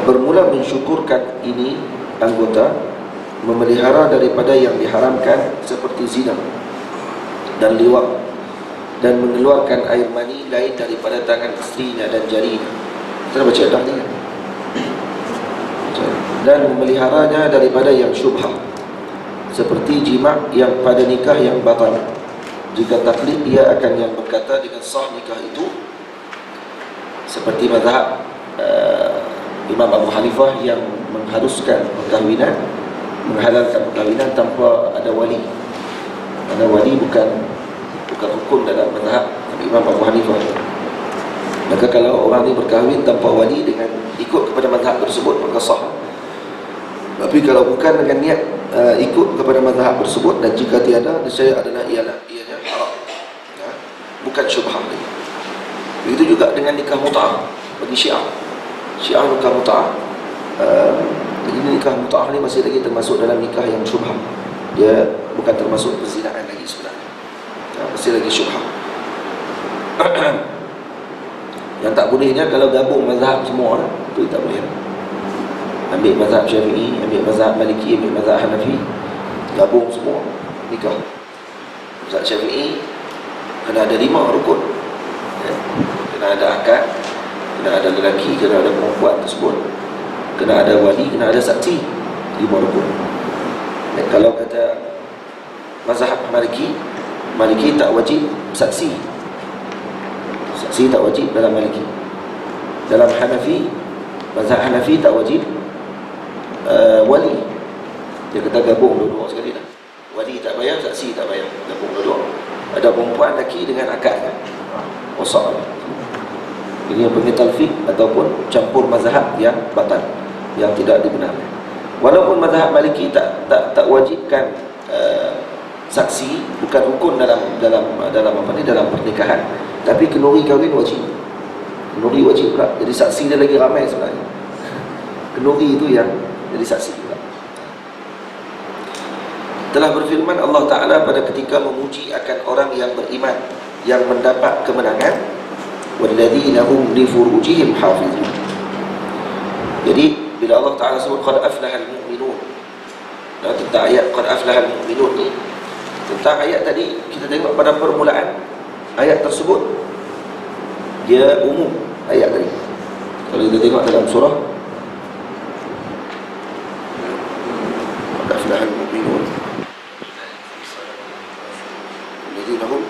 bermula mensyukurkan ini anggota, memelihara daripada yang diharamkan seperti zina dan liwat, dan mengeluarkan air mani lain daripada tangan isterinya dan jarinya. Kita baca dah ni kan? Dan memeliharanya daripada yang syubhah seperti jima' yang pada nikah yang batal. Jika taklid, ia akan yang berkata dengan sah nikah itu, seperti mazhab Imam Abu Hanifah yang mengharuskan perkahwinan, menghalalkan perkahwinan tanpa ada wali. Ada wali bukan hukum dalam mazhab Imam Abu Hanifah. Maka kalau orang ni berkahwin tanpa wali dengan ikut kepada mazhab tersebut, maka sah. Tapi kalau bukan dengan niat ikut kepada mazhab tersebut, dan jika tiada, nescaya adalah ianya haram, ya? Bukan syubhah lagi. Begitu juga dengan nikah mut'ah bagi Syiah. Syiah nikah mut'ah, ini nikah mut'ah ni masih lagi termasuk dalam nikah yang syubhah. Dia bukan termasuk perzinaan lagi sebenarnya, ya, masih lagi syubhah. Yang tak bolehnya kalau gabung mazhab semua lah, itu tak boleh. Ambil mazhab Syafi'i, ambil mazhab Maliki, ambil mazhab Hanafi, gabung semua nikah. Mazhab Syafi'i kena ada 5 rukun, ya. Kena ada akad, kena ada lelaki, kena ada perempuan tersebut, kena ada wali, kena ada saksi. 5 rukun. Dan kalau kata mazhab Maliki, Maliki tak wajib saksi. Saksi tak wajib dalam Maliki. Dalam Hanafi, mazhab Hanafi tak wajib wali. Dia kata gabung dua-dua sekali lah. Wali tak bayar, saksi tak bayar, gabung dua-dua. Ada perempuan lelaki dengan akad kan, rosak. Ini yang panggil talfiq ataupun campur mazhab yang batal, yang tidak dibenarkan. Walaupun mazhab Maliki tak wajibkan saksi, bukan rukun dalam apa ni, dalam pernikahan, tapi kenduri kahwin wajib. Kenduri wajib pula. Jadi saksi dia lagi ramai sebenarnya. Kenduri itu yang jadi saksi pula. Telah berfirman Allah Ta'ala pada ketika memuji akan orang yang beriman, yang mendapat kemenangan, walladzina hum li furujihim hafizun. Jadi bila Allah Ta'ala sebut qad aflahal mu'minun, tentang ayat qad aflahal mu'minun ni, tentang ayat tadi kita tengok pada permulaan ayat tersebut, dia umum ayat tadi. Kalau kita tengok dalam surah qad aflahal mu'minun alladzina hum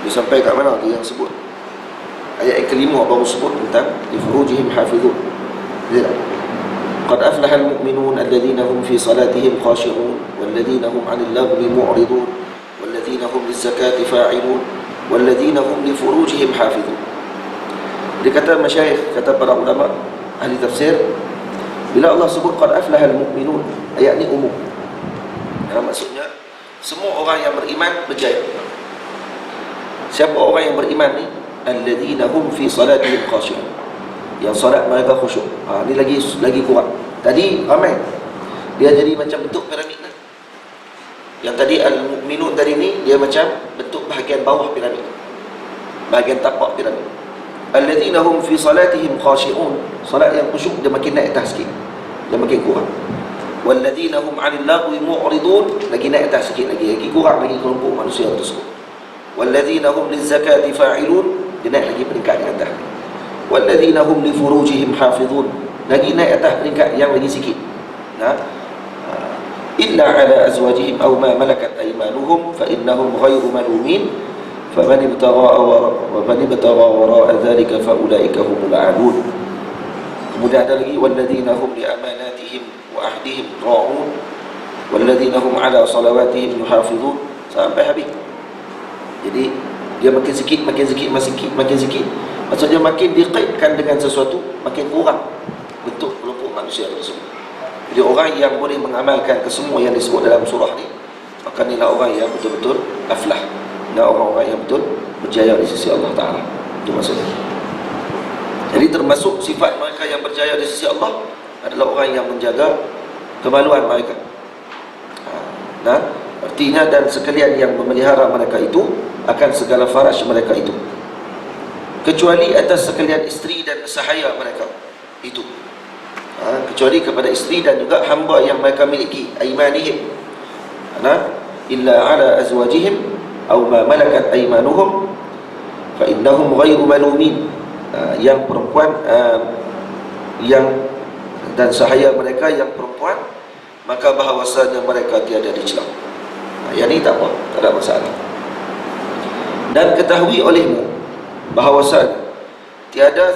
sampai kat mana tu yang sebut? Ayat yang kelima baru sebut tentang li furujihim hafizun. Qad aflaha al-mu'minun alladhina hum fi salatihim khashi'un walladhina hum 'anil laghwi mu'ridun walladhina hum liz-zakati fa'ilun walladhina hum li furujihim hafizun. Dia kata masyayikh, kata para ulama ahli tafsir, bila Allah sebut qad aflaha al-mu'minun, ayat ni umum. Maksudnya semua orang yang beriman berjaya. Siapa orang yang beriman ni? Alladzina hum fi salatihim khashi'un, yang solat mereka khusyuk. Ni lagi kurang. Tadi ramai, dia jadi macam bentuk piramid lah. Yang tadi al-mu'minun tadi ni, dia macam bentuk bahagian bawah piramid, bahagian tapak piramid. Alladzina hum fi salatihim khashi'un, solat yang khusyuk dia makin naik atas sikit, dia makin kurang. Walladzina hum 'anil laghwi mu'ridun, lagi naik atas sikit lagi kurang lagi kelompok manusia tersebut. Walladzina hum liz-zakati fa'ilun, dia naik lagi peringkat di atas. Walladzina hum li furujihim hafizun, lagi naik atas peringkat yang lagi sikit. Illa ala azwajihim aw ma malakat aymanuhum fa innahum ghairu malumin faman ibtagha wara'a dhalika fa ulaika humul 'adun. Kemudian ada lagi walladzina hum li amanatihim wa ahdihim ra'un walladzina hum ala salawatihim yuhafizun, sampai habis. Jadi dia makin sikit, makin sikit, makin sikit. Maksudnya makin dikaitkan dengan sesuatu, makin kurang bentuk kelompok manusia tersebut. Jadi orang yang boleh mengamalkan kesemua yang disebut dalam surah ni, maka inilah orang yang betul-betul aflah. Inilah orang-orang yang betul berjaya di sisi Allah Ta'ala. Itu maksudnya. Jadi termasuk sifat mereka yang berjaya di sisi Allah adalah orang yang menjaga kemaluan mereka. Dan Artinya, dan sekalian yang memelihara mereka itu akan segala faraj mereka itu, kecuali atas sekalian isteri dan sahaya mereka itu. Kecuali kepada isteri dan juga hamba yang mereka miliki, aimanihim, illa ala azwajihim aw ma malakat aimanuhum fa innahum ghairu malumin. Yang perempuan yang dan sahaya mereka yang perempuan, maka bahawasanya mereka tiada dicela. Yang ini tak apa, tak ada masalah. Dan ketahui olehmu bahawasanya tiada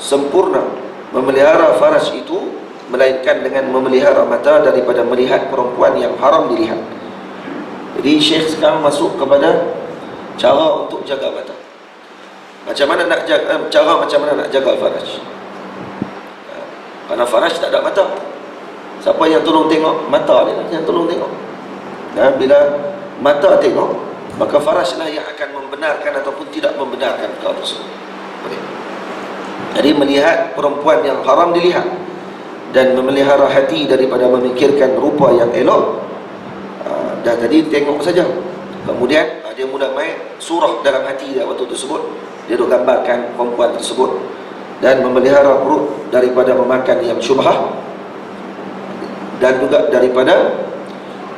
sempurna memelihara faraj itu melainkan dengan memelihara mata daripada melihat perempuan yang haram dilihat. Jadi Syekh sekarang masuk kepada cara untuk jaga mata. Macam mana nak jaga, cara macam mana nak jaga faraj. Kerana faraj tak ada mata. Siapa yang tolong tengok? Mata dia yang tolong tengok. Bila mata tengok, maka faraj lah yang akan membenarkan ataupun tidak membenarkan perkara tersebut. Jadi melihat perempuan yang haram dilihat dan memelihara hati daripada memikirkan rupa yang elok, dah tadi tengok saja. Kemudian dia mula main surah dalam hati dia waktu tersebut. Dia duk gambarkan perempuan tersebut, dan memelihara perut daripada memakan yang syubhah, dan juga daripada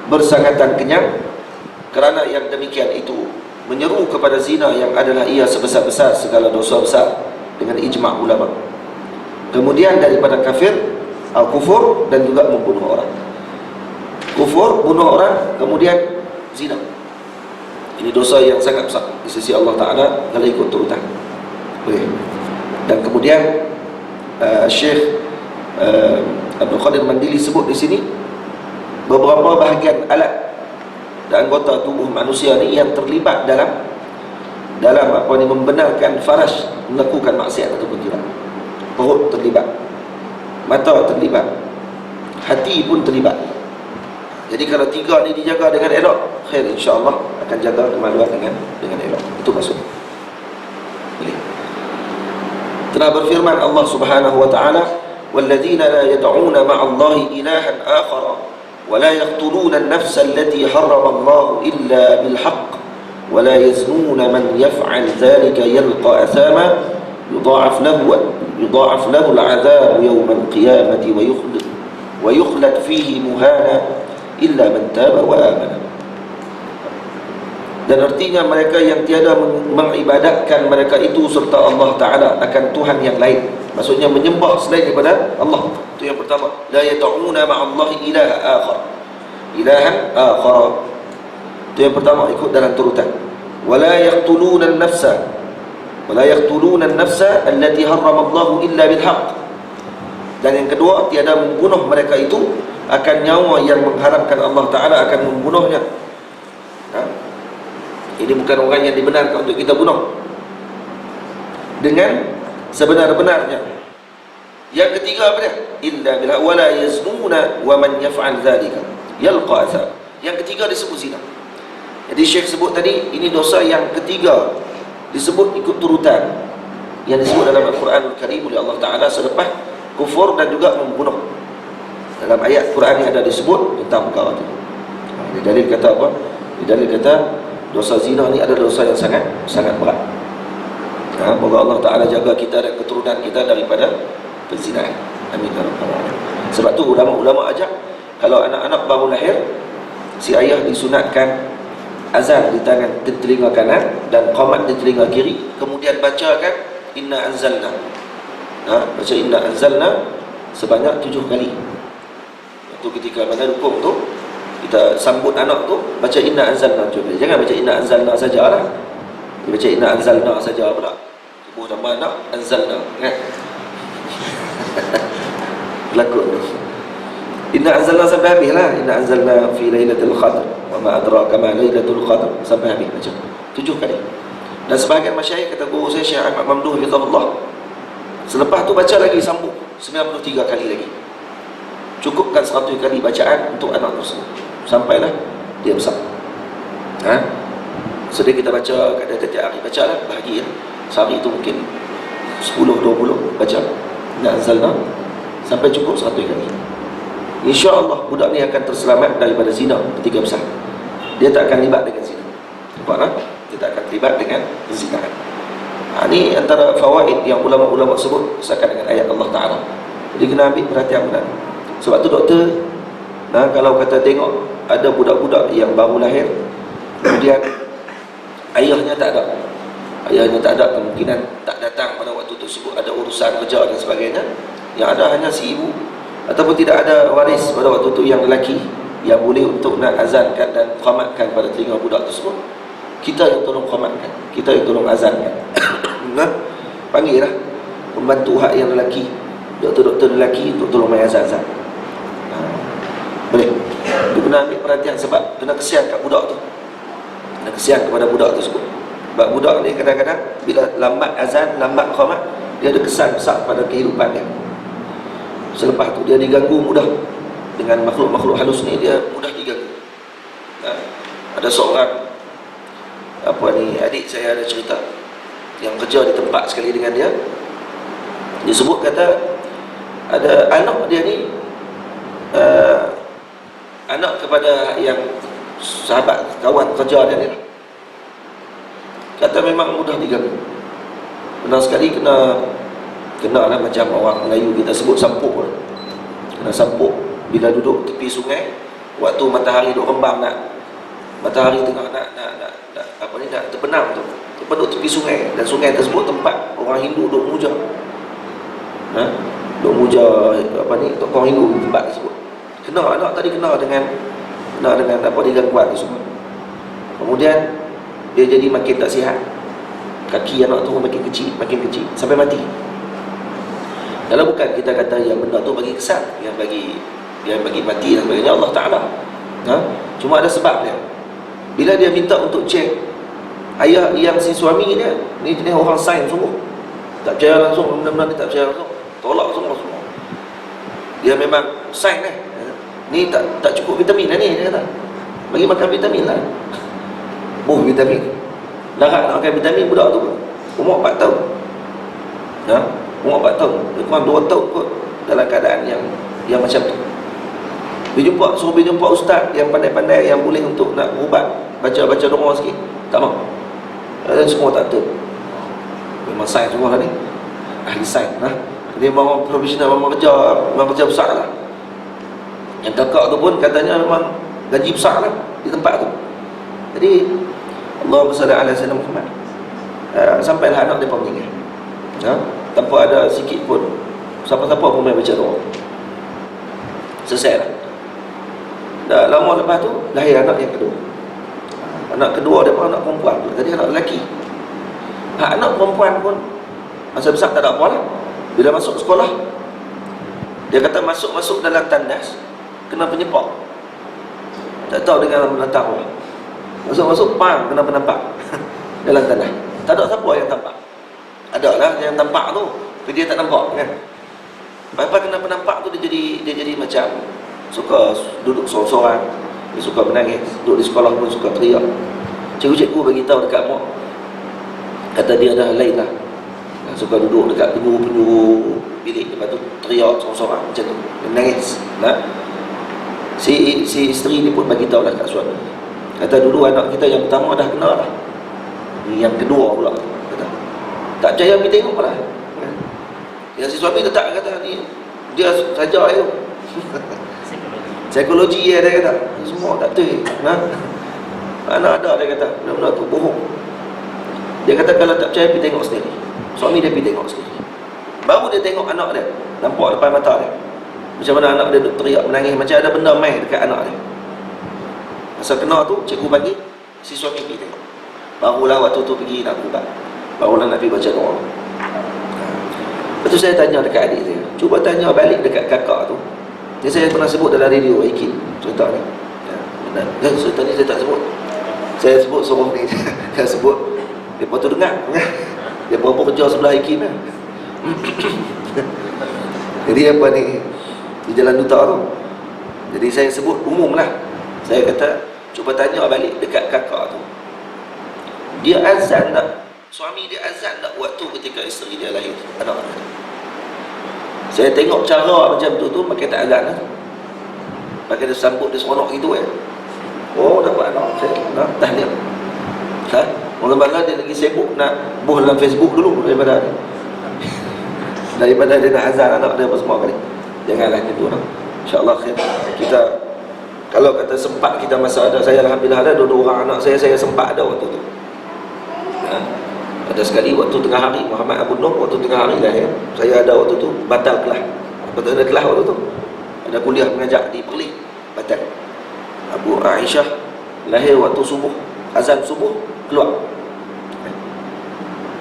bersangatan kenyang. Kerana yang demikian itu menyeru kepada zina yang adalah ia sebesar-besar segala dosa besar dengan ijma' ulama. Kemudian daripada kafir, kufur, dan juga membunuh orang. Kufur, bunuh orang, kemudian zina. Ini dosa yang sangat besar di sisi Allah Ta'ala kalau ikut turutan. Dan kemudian Syekh Abdul Qadir Mandili sebut di sini beberapa bahagian alat dan anggota tubuh manusia ni yang terlibat dalam apa ni, membenarkan faraj melakukan maksiat ataupun tidak. Perut terlibat, mata terlibat, hati pun terlibat. Jadi kalau tiga ni dijaga dengan elok, khair, insya-Allah akan jaga kemaluan dengan elok. Itu maksud. Telah berfirman Allah Subhanahu wa taala, "Walladzina la yad'una ma'allahi ilahan akhar wa la yaqtuluna an-nafsa allati harrama Allah illa bil haqq wa la yaznuna man yaf'al dhalika yalqa athama yudha'af lahu al-'adhab yawm al-qiyamati wa yukhlad fihi muhana illa man taba wa amana." Dan artinya mereka yang tiada mengibadatkan mereka itu serta Allah Ta'ala akan Tuhan yang lain. Maksudnya menyembah selain daripada Allah. Itu yang pertama. La yad'una ma'allahi ilahan akhar. Itu yang pertama, ikut dalam turutan. Wa la yaqtuluna an-nafsa allati harrama Allah illa bil haqq. Dan yang kedua, tiada membunuh mereka itu akan nyawa yang mengharamkan Allah Ta'ala akan membunuhnya. Ini bukan orang yang dibenarkan untuk kita bunuh dengan sebenar-benarnya. Yang ketiga apa dia? Illa bila wala yaznuna wa man yaf'al dzalika yalqa atham. Yang ketiga disebut zina. Jadi Syekh sebut tadi, ini dosa yang ketiga disebut ikut turutan yang disebut dalam Al-Quranul Karim oleh Allah Ta'ala selepas kufur dan juga membunuh. Dalam ayat Quran yang ada disebut tentang perkara itu. Ini dalil kata apa? Ini dalil kata dosa zina ni adalah dosa yang sangat berat. Moga Allah Ta'ala jaga kita dan keturunan kita daripada perzinahan. Amin ya rabbal alamin. Sebab tu ulama-ulama ajak, kalau anak-anak baru lahir, si ayah disunatkan azan di telinga kanan dan qamat di telinga kiri, kemudian bacakan inna anzalna. Baca inna anzalna sebanyak 7 kali. Itu ketika mana rukuk tu, kita sambut anak tu, baca inna anzalna juga. Jangan baca inna anzalna sajalah. Dia baca inna anzalna saja pula. Sebut nama anak anzalna, kan? Berlakon tu. Inna anzalna sampai habis lah. Inna anzalna fi lailatul qadr wa ma adraka ma lailatul qadr, sampai habis baca 7 kali. Dan sebahagian masyayikh kata guru saya Syekh Ahmad Mamduh hafizahullah, selepas tu baca lagi sambung 93 kali lagi. Cukupkan 100 kali bacaan untuk anak tersebut sampailah dia besar. So dia kita baca kat tiap hari, baca lah bahagi ya. Sehari itu mungkin 10-20 baca Inna anzalna sampai cukup 100 kali. InsyaAllah budak ni akan terselamat daripada zina ketiga besar. Dia tak akan libat dengan zina. Nampak tak? Dia tak akan libat dengan zina. Ini antara fawaid yang ulama-ulama sebut bersama dengan ayat Allah Ta'ala. Jadi kena ambil perhatian benar. Sebab tu doktor, kalau kata tengok ada budak-budak yang baru lahir, kemudian ayahnya tak ada, kemungkinan tak datang pada waktu tersebut, ada urusan kerja dan sebagainya, yang ada hanya si ibu, ataupun tidak ada waris pada waktu itu yang lelaki yang boleh untuk nak azankan dan qamatkan pada telinga budak tersebut, kita yang tolong qamatkan, kita yang tolong azankan. Panggil lah pembantu hak yang lelaki, doktor-doktor lelaki untuk tolong main azan. Boleh. Dia kena ambil perhatian sebab kena kesian kat budak tu, kena kesian kepada budak tersebut. Sebab budak ni kadang-kadang bila lambat azan, lambat qamat, dia ada kesan besar pada kehidupan dia. Selepas tu dia diganggu mudah dengan makhluk-makhluk halus ni, dia mudah diganggu. Ada seorang adik saya ada cerita yang kerja di tempat sekali dengan dia. Dia sebut kata ada anak dia ni anak kepada yang sahabat kawan kerja dia ni, kata memang mudah diganggu. Benar sekali kena lah macam orang Melayu kita sebut sampuk. Kena sampuk bila duduk tepi sungai, waktu matahari duk rembang, matahari tengah nak terbenam tu, duduk tepi sungai, dan sungai tersebut tempat orang Hindu duk muja. Duk muja tokoh Hindu tempat tersebut. Anak tadi kena dengan gangguan tersebut. Kemudian dia jadi makin tak sihat. Kaki anak tu makin kecil sampai mati. Kalau bukan kita kata yang benda tu bagi kesan, yang bagi mati dan sebagainya, Allah Ta'ala. Cuma ada sebab dia. Bila dia minta untuk cek ayah yang si suami dia ni jenis orang sains sungguh, tak percaya langsung, benda-benda ni tak percaya langsung, tolak semua. Dia memang sains ni tak cukup vitamin ni, dia kata bagi makan vitamin lah. Vitamin larat nak makan vitamin budak tu umur 4 tahun. Umur 4 tahun, dia kurang 2 tahun kot dalam keadaan yang macam tu. Suruh pergi jumpa ustaz yang pandai-pandai, yang boleh untuk nak ubat, baca doa sikit, tak mau. Semua tak tahu. Memang sains semua lah ni, ahli sains. Dia memang profesional, memang kerja besar lah. Yang kakak tu pun katanya memang gaji besar lah di tempat tu. Jadi Allahumma salli ala sayyidina Muhammad. Sampailah anak dia pun meninggal, tanpa ada sikit pun siapa-siapa pun main baca doa. Selesai lah. Dah lama lepas tu lahir anak yang kedua. Anak kedua dia pun anak perempuan. Tadi anak lelaki. Anak perempuan pun masa besar tak ada apa lah. Bila masuk sekolah, dia kata masuk dalam tandas kena penyepak. Tak tahu dengan menentang apa. Masuk kena penampak dalam tandas. Tak ada siapa yang tampak. Ada lah yang tampak tu, tapi dia tak nampak kan. Lepas kena penampak tu, dia jadi macam suka duduk sorang-sorang. Dia suka menangis. Duduk di sekolah pun suka teriak. Cikgu-cikgu bagi tahu dekat mak, kata dia dah lain lah, suka duduk dekat penjuru bilik, lepas tu teriak sorang-sorang macam tu, menangis. Si isteri ni pun bagi tahu lah kat suami, kata dulu anak kita yang pertama dah kena lah, ni yang kedua pula. Kata tak percaya, pergi tengok lah. Yang si suami tetap kata ni dia saja tu. Psikologi dia kata semua tak betul. Mana ada, dia kata benda-benda tu bohong. Dia kata kalau tak percaya pergi tengok sendiri. Suami dia pergi tengok sendiri. Baru dia tengok anak dia, nampak depan mata dia macam mana anak dia duk teriak menangis, macam ada benda main dekat anak dia. Masa kena tu, cikgu bagi si suami pergi tengok. Barulah waktu tu pergi nak ubat, barulah nak pergi baca doa. Lepas tu saya tanya dekat adik saya, cuba tanya balik dekat kakak tu. Ni saya pernah sebut dalam radio Ikin cerita ni. Cerita ni saya tak sebut. Saya sebut seorang ni. Saya sebut, dia pun tu dengar. Dia berapa kerja sebelah Ikin lah. Jadi apa ni, di Jalan Duta tu. Jadi saya sebut umum lah. Saya kata, cuba tanya balik dekat kakak tu, dia azan tak? Suami dia azan tak waktu ketika isteri dia lahir anak dia? Saya tengok cara macam tu makin tak azan lah. pakai dia sambut, dia seronok gitu oh dapat anak saya tahniah. Mula-mula dia lagi sibuk nak buh dalam Facebook dulu daripada dia nak azan anak dia apa semua kali. Janganlah gitu InsyaAllah kita kalau kata sempat kita masa ada, saya alhamdulillah ada dua orang anak saya sempat ada waktu tu. Ada sekali waktu tengah hari Muhammad Abu Nur waktu tengah hari lahir, saya ada waktu tu batal kelas. Betul ada kelas waktu tu. Ada kuliah mengajar di Perlis, batal. Abu Aisyah lahir waktu subuh, azan subuh keluar.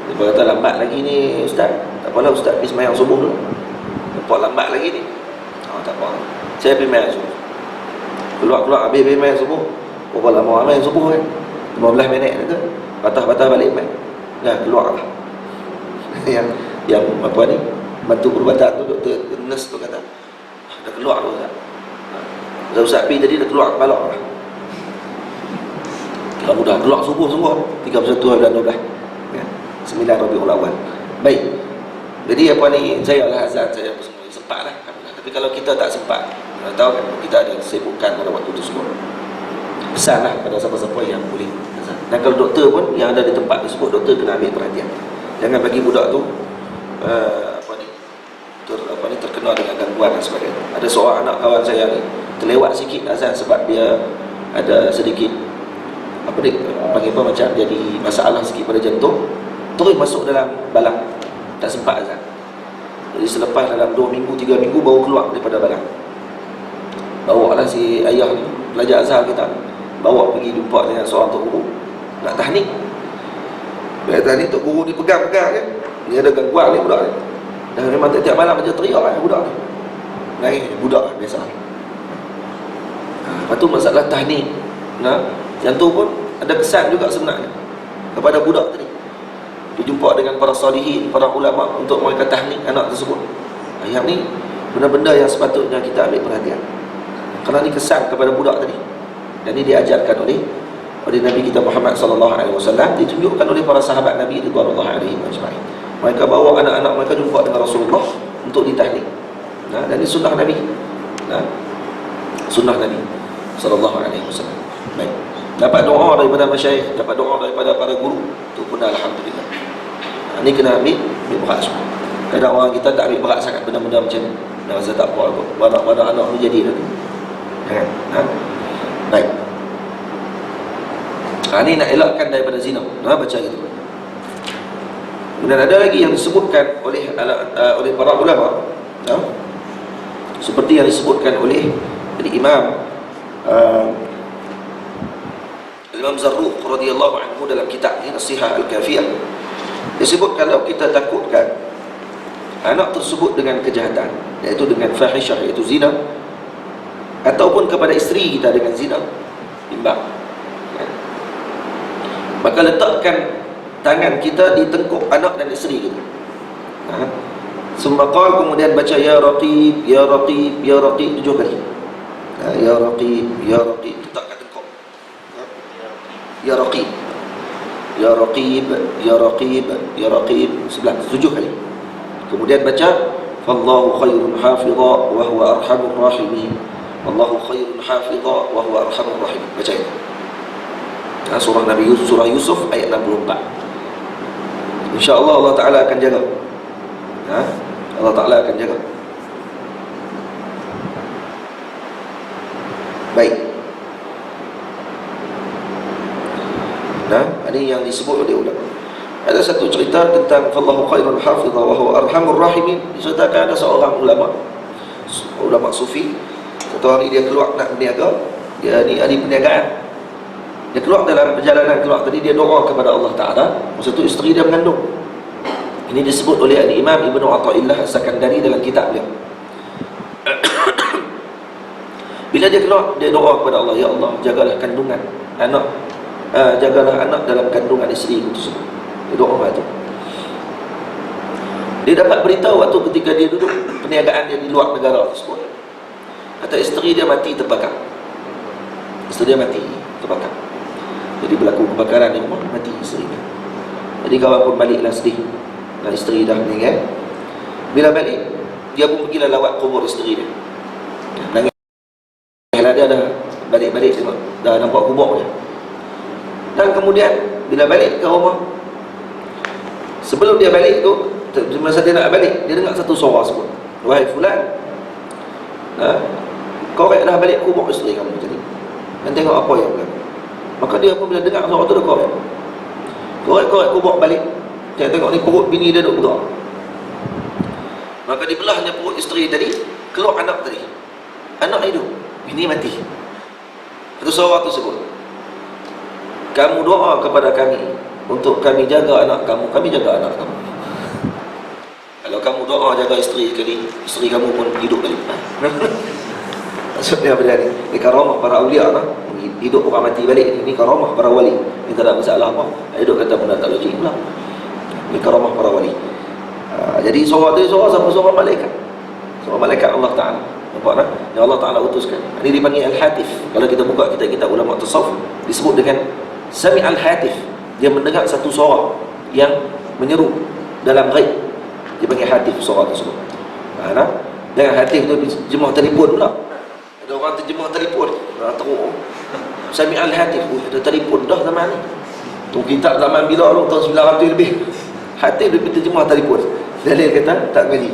Dia kata lambat lagi ni ustaz. Tak apalah ustaz pergi sembahyang subuh dulu. Nampak lambat lagi ni. Tak apa. Saya pergi sembahyang subuh. Keluar habis sembahyang subuh. Berapa lama sembahyang subuh kan? 15 minit tu. Patah-patah balik main. Dah keluar lah. yang apa ni? Bantu perubatan tu doktor nurse tu kata. Dah keluar tu ustaz. Ustaz pergi tadi dah keluar kepala lah. Kalau dah keluar subuh sungguh 31 bulan 12. 9 Rabiul Awal. Baik. Jadi apa ni, saya lah azan saya apa semua sempat lah. Tapi kalau kita tak sempat, tahu kan kita ada kesibukan pada waktu tersebut, pesanlah pada siapa-siapa yang boleh azan. Dan kalau doktor pun yang ada di tempat tersebut, doktor kena ambil perhatian. Jangan bagi budak tu terkena dengan gangguan dan sebagainya. Ada seorang anak kawan saya ni terlewat sikit azan sebab dia ada sedikit panggil apa, macam jadi masalah sikit pada jantung, terus masuk dalam balang, tak sempat azan. Jadi selepas dalam 2 minggu 3 minggu baru keluar daripada balang. Bawa lah si ayah ni, pelajar azhar kita, bawa pergi jumpa dengan seorang tok guru nak tahnik. Bila tahnik tok guru ni pegang-pegang kan, dia ada gangguan ni budak ni. Dan memang tiap malam macam teriak kan budak ni. Nangis budak biasa. Lepas tu masalah tahnik, yang tu pun ada kesan juga sebenarnya kepada budak tadi. Dia jumpa dengan para salihin, para ulama untuk mereka tahnik anak tersebut. Yang ni benda-benda yang sepatutnya kita ambil perhatian. Kerana ni kesan kepada budak tadi. Dan ini diajarkan oleh Nabi kita Muhammad sallallahu alaihi wasallam, ditunjukkan oleh para sahabat Nabi radhiyallahu alaihi wasallam. Mereka bawa anak-anak mereka jumpa dengan Rasulullah untuk ditahnik. Dan ini sunnah Nabi. Sunnah Nabi sallallahu alaihi wasallam. Baik. Dapat doa daripada masyayikh, dapat doa daripada para guru, tu pun alhamdulillah. Ini kena ambil berat semua. Kadang orang kita tak ambil berat sangat benda-benda macam ni. Dah rasa tak apa kot. Banyak anak ni jadi nanti. Jangan. Baik. Ini nak elakkan daripada zina. Baca gitu. Kemudian ada lagi yang disebutkan oleh para ulama, seperti yang disebutkan oleh Imam Zarruq radhiyallahu anhu dalam kitab ini Nasihat Al-Kafiyah. Disebut kalau kita takutkan anak tersebut dengan kejahatan, iaitu dengan fahisyah, iaitu zina, ataupun kepada isteri kita dengan zina, imbang, maka letakkan tangan kita di tengkuk anak dan isteri kita. Sumaqal, kemudian baca ya raqib, ya raqib, ya raqib 7 kali. Ya raqib, ya raqib, letakkan tengkuk. Ya raqib, ya raqib, ya raqib, ya raqib 7 kali. Kemudian baca fallahu khairun hafidha wa huwa arhamur rahimin. Wallahu khairun hafidha wa huwa arhamur rahim. Baca itu. Surah Nabi Yusuf, surah Yusuf ayat 64. InsyaAllah Allah Ta'ala akan jaga. Allah Ta'ala akan jaga. Baik. Ini yang disebut oleh ulama. Ada satu cerita tentang fallahu khairun hafidha wa huwa arhamur rahimin. Diceritakan ada seorang ulama sufi. Satu hari dia keluar nak berniaga. Dia ni ahli perniagaan. Dia keluar dalam perjalanan keluar tadi, dia doa kepada Allah Ta'ala. Masa tu isteri dia mengandung. Ini disebut oleh Imam Ibn Atha'illah As-Sakandari dalam kitab dia. Bila dia keluar, dia doa kepada Allah, ya Allah, jagalah kandungan anak, jagalah anak dalam kandungan isteri itu tersebut. Dia doa itu. Dia dapat beritahu waktu ketika dia duduk perniagaan dia di luar negara tersebut, kata isteri dia mati terbakar. Isteri dia mati terbakar. Jadi berlaku kebakaran di rumah, mati isteri dia. Jadi kawan pun baliklah sedih, dan isteri dah meninggal. Bila balik, dia pun pergilah lawat kubur isteri dia. Nangis balik-balik tengok dah nampak kubur je. Dan kemudian bila balik ke rumah, sebelum dia balik tu, masa dia nak balik, dia dengar satu suara sebut, "Wahai fulan, korek dah balik kubur isteri kamu tadi, dan tengok apa yang berlaku." Maka dia pun bila dengar suara tu, dia korek kubur balik. Dia tengok ni perut bini dia duduk bergerak. Maka dibelahnya perut isteri tadi, keluar anak tadi. Anak hidup, bini mati. Satu suara tu sebut, "Kamu doa kepada kami untuk kami jaga anak kamu, kami jaga anak kamu. Kalau kamu doa jaga isteri kali, isteri kamu pun hidup balik." Maksudnya apa dia ni? Ini karamah para awliya lah. Hidup orang mati balik ni karamah para wali. Ini tak ada masalah apa. Hidup kata benda tak logik pula. Ini karamah para wali. Jadi suara tu suara siapa? Suara malaikat. Suara malaikat Allah Ta'ala. Nampak tak? Yang Allah Ta'ala utuskan. Ini dipanggil Al-Hatif. Kalau kita buka kitab-kitab ulama tasawuf, disebut dengan Sami' Al-Hatif. Dia mendengar satu suara yang menyeru dalam ghaib. Dia panggil Hatif suara tersebut. Dengan Hatif tu terjemah telefon pula. Ada orang terjemah telefon. Teruk. Sami' Al-Hatif. Ada telefon dah zaman ni. Tu kitab zaman bila lu? Tahun 900 lebih. Hatif dia terjemah telefon. Dalil kata tak beli.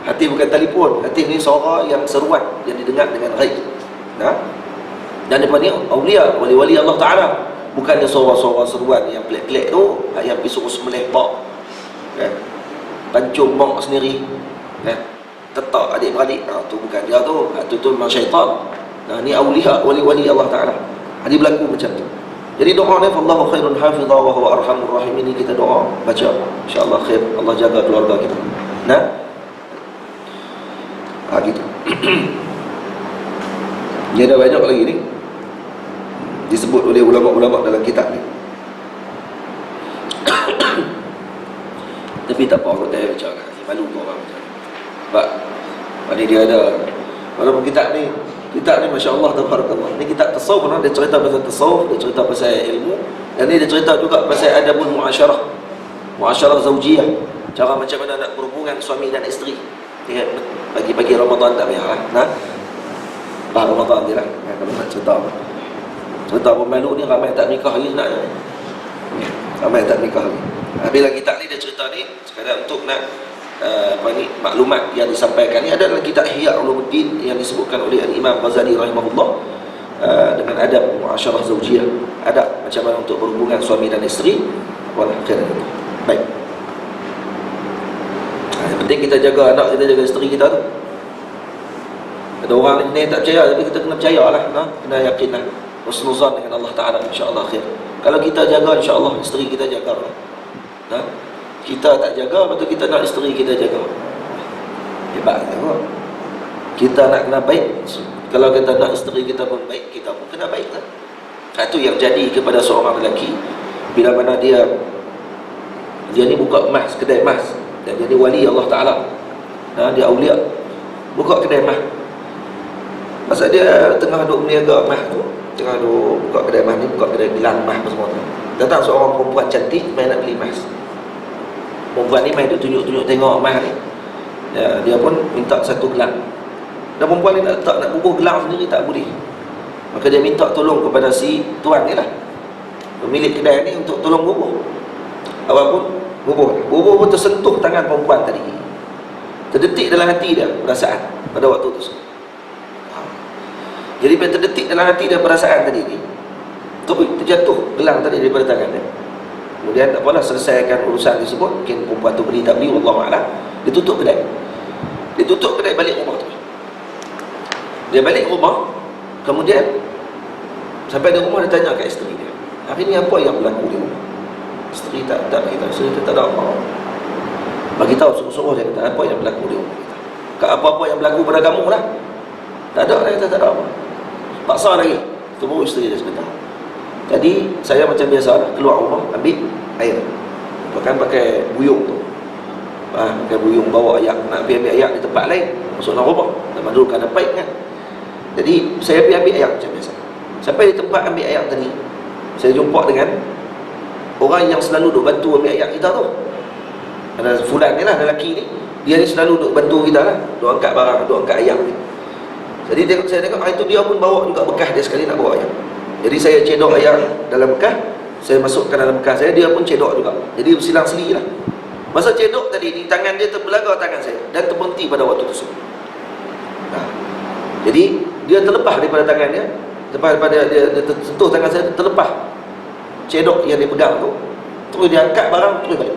Hatif bukan telefon. Hatif ni suara yang seruan yang didengar dengan ghaib. Dan daripada ni awliya, wali-wali Allah Ta'ala. Bukannya suara-suara seruan yang pelik-pelik tu, yang pergi suruh sembelih pak, kan? Pancung mak sendiri, kan? Tetak adik-beradik, tu bukan dia tu. Tu memang syaitan. Ni awliya, wali-wali Allah Ta'ala. Dia berlaku macam tu. Jadi doa ni, "Wallahu khairun hafidha wa huwa arhamur rahim." Ini kita doa, baca, insya-Allah khair. Allah jaga keluarga kita. Gitu. Dia ada banyak lagi ni disebut oleh ulama-ulama dalam kitab ni. Tapi tak apa, aku tak payah baca kan. Malu kau orang baca. Sebab ni dia ada, walaupun kitab ni masya-Allah tabarakallah. Ni kitab tasawuf, dia cerita pasal tasawuf, dia cerita pasal ilmu, dan ni dia cerita juga pasal adabul muasyarah. Muasyarah zaujiyah. Cara macam mana nak berhubungan suami dan isteri. Pagi-pagi Ramadan tak payah lah. Ramadan dia lah. Kalau nak cerita apa? Cerita pemalu ni ramai tak nikah lagi sebenarnya. Ramai tak nikah lagi. Bila kitab ni dia cerita ni sekadar untuk nak maklumat yang disampaikan ni ada dalam kitab Ihya Ulumuddin yang disebutkan oleh Imam Ghazali rahimahullah, dengan adab muasyarah zaujiyah, adab macam mana untuk berhubungan suami dan isteri. Baik. Yang penting kita jaga anak kita, jaga isteri kita tu. Ada orang ni tak percaya, tapi kita kena percayalah, kena yakinlah, husnuzan dengan Allah Ta'ala, insya-Allah khair. Kalau kita jaga, insya-Allah isteri kita jaga. Kita tak jaga, lepas tu kita nak isteri kita jaga. Hebat kan? Kita nak kena baik. Kalau kita nak isteri kita pun baik, kita pun kena baik lah. Itu yang jadi kepada seorang lelaki. Bila mana dia ni buka emas, kedai emas, dan jadi wali Allah Ta'ala, dia awliya, buka kedai emas. Masa dia tengah duk meniaga emas tu, tengah duk buka kedai emas ni, buka kedai gelang emas semua tu, datang seorang perempuan cantik main nak beli emas. Perempuan ni main duk tunjuk-tunjuk tengok emas ni. Dia pun minta satu gelang. Dan perempuan ni nak bubuh gelang sendiri tak boleh. Maka dia minta tolong kepada si tuan ni lah, pemilik kedai ni, untuk tolong bubuh. Awal pun bubuh pun tersentuh tangan perempuan tadi. Terdetik dalam hati dia perasaan pada waktu tu. Jadi bila terdetik dalam hati dia perasaan tadi ni, terjatuh gelang tadi daripada tangan dia. Kemudian tak apalah, selesaikan urusan tersebut. Mungkin perempuan tu beli tak beli, wallahualam. Dia tutup kedai. Balik rumah tu. Dia balik rumah, kemudian sampai di rumah dia tanya kat isteri dia, "Hari ni apa yang berlaku di rumah?" Isteri tak beritahu. Isteri dia tak ada apa. Bagi tahu suruh-suruh dia kata, "Apa yang berlaku di rumah kita? Apa-apa yang berlaku pada kamu lah." Tak ada, dia kata tak ada apa. Paksa lagi. Itu baru isteri dia sebentar. Jadi saya macam biasa lah, keluar rumah ambil air, bahkan pakai buyung tu, pakai buyung bawa ayak, nak ambil ayak di tempat lain, masuk dalam rumah. Zaman dulu kan ada paip kan. Jadi saya pergi ambil ayak macam biasa. Sampai di tempat ambil ayak tadi, saya jumpa dengan orang yang selalu duk bantu ambil ayak kita tu. Ada fulan ni lah, lelaki ni, dia ni selalu duk bantu kita lah, duk angkat barang, duk angkat ayak ni. Jadi saya tengok hari tu dia pun bawa juga bekas dia sekali nak bawa ayam. Jadi saya cedok ayam dalam bekas, saya masukkan dalam bekas saya, dia pun cedok juga. Jadi silang-seli lah. Masa cedok tadi, di tangan dia terbelagar tangan saya dan terberhenti pada waktu tersebut. Jadi dia terlepas daripada tangan dia, lepas daripada dia tersentuh tangan saya, terlepas cedok yang dia pegang tu. Terus dia angkat barang, terus balik.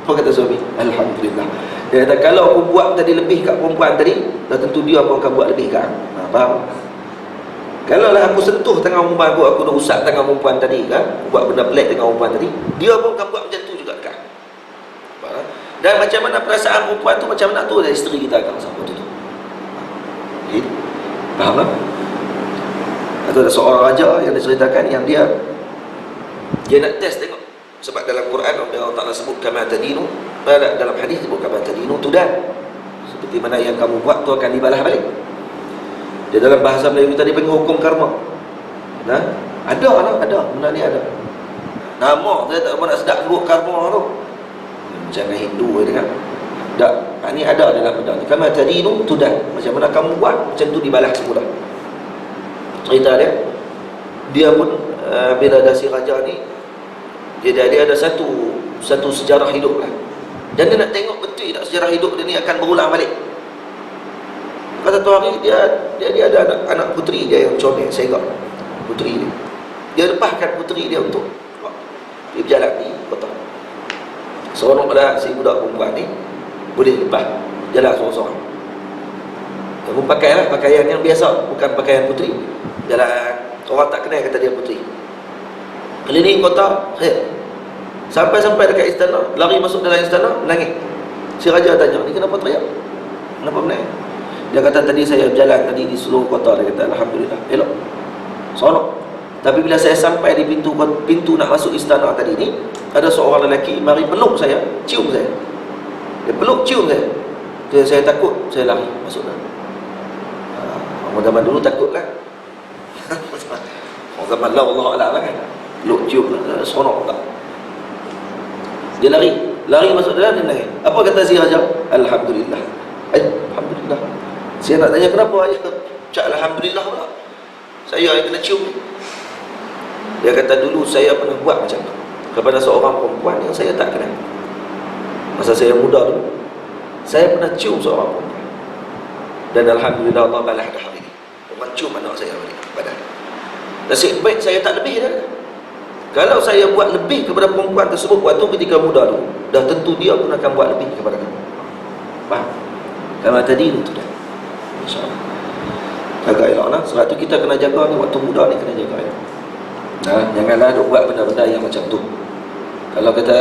Apa kata suami? Alhamdulillah. Dia kata, kalau aku buat tadi lebih kat perempuan tadi, dah tentu dia pun akan buat lebih kat aku. Faham? Kalau lah aku sentuh tangan perempuan aku dah usap tangan perempuan tadi kan, buat benda pelik dengan perempuan tadi, dia pun akan buat macam tu juga kan. Dan macam mana perasaan perempuan tu, macam mana tu dari isteri kita akan sama tu. Faham tak? Atau ada seorang raja yang diceritakan yang dia nak test tengok. Sebab dalam Quran Allah Ta'ala sebut kama tadinu, dalam hadis sebut kama tadinu tudan. Seperti mana yang kamu buat tu akan dibalas balik. Dia dalam bahasa Melayu kita dipanggil hukum karma. Nah, ada benda ni ada. Nama saya tak pernah nak sedap sebut karma tu. Macam Hindu dia kan. Tak, ni ada dalam benda ni. Kama tadinu tudan. Macam mana kamu buat, macam tu dibalas semula. Cerita dia pun bila dah si raja ni, dia ada satu sejarah hidup lah. Dan dia nak tengok betul tak sejarah hidup dia ni akan berulang balik. Satu hari dia ada anak puteri dia yang comel, segak puteri dia. Dia lepaskan puteri dia untuk dia berjalan di kota. Seronoklah si budak perempuan ni boleh lepas jalan seorang-seorang. Dia pun pakailah pakaian yang biasa, bukan pakaian puteri. Jalan, orang tak kenal kata dia puteri. Keliling kota, sampai dekat istana, lari masuk dalam istana, menangis. Si raja tanya, ni kenapa teriak? Kenapa menangis? Dia kata, tadi saya berjalan tadi di seluruh kota. Dia kata, Alhamdulillah, elok, seronok. Tapi bila saya sampai di pintu nak masuk istana tadi ni, ada seorang lelaki mari peluk saya, cium saya. Dia peluk, cium saya. Jadi saya takut, saya lari masuk dalam. Orang zaman dulu takut lah. Orang zaman lah Allah Allah lah kan. Peluk, cium lah, seronok tak. Dia lari masuk dalam, dia nangis. Apa kata si raja? Alhamdulillah. Alhamdulillah. Saya nak tanya kenapa ayah cak Alhamdulillah pula, saya yang kena cium. Dia kata, dulu saya pernah buat macam tu kepada seorang perempuan yang saya tak kenal. Masa saya muda dulu, saya pernah cium seorang perempuan, dan Alhamdulillah Allah balas dah hari ini. Orang cium anak saya balik badan. Nasib baik saya tak lebih dah. Kalau saya buat lebih kepada perempuan tersebut waktu ketika muda dulu, dah tentu dia pun akan buat lebih kepada kamu. Faham? Kalau tadi itu dah, InsyaAllah. Jaga elok lah. Sebab tu kita kena jaga ni, waktu muda ni kena jaga elok. Janganlah duk buat benda-benda yang macam tu. Kalau kita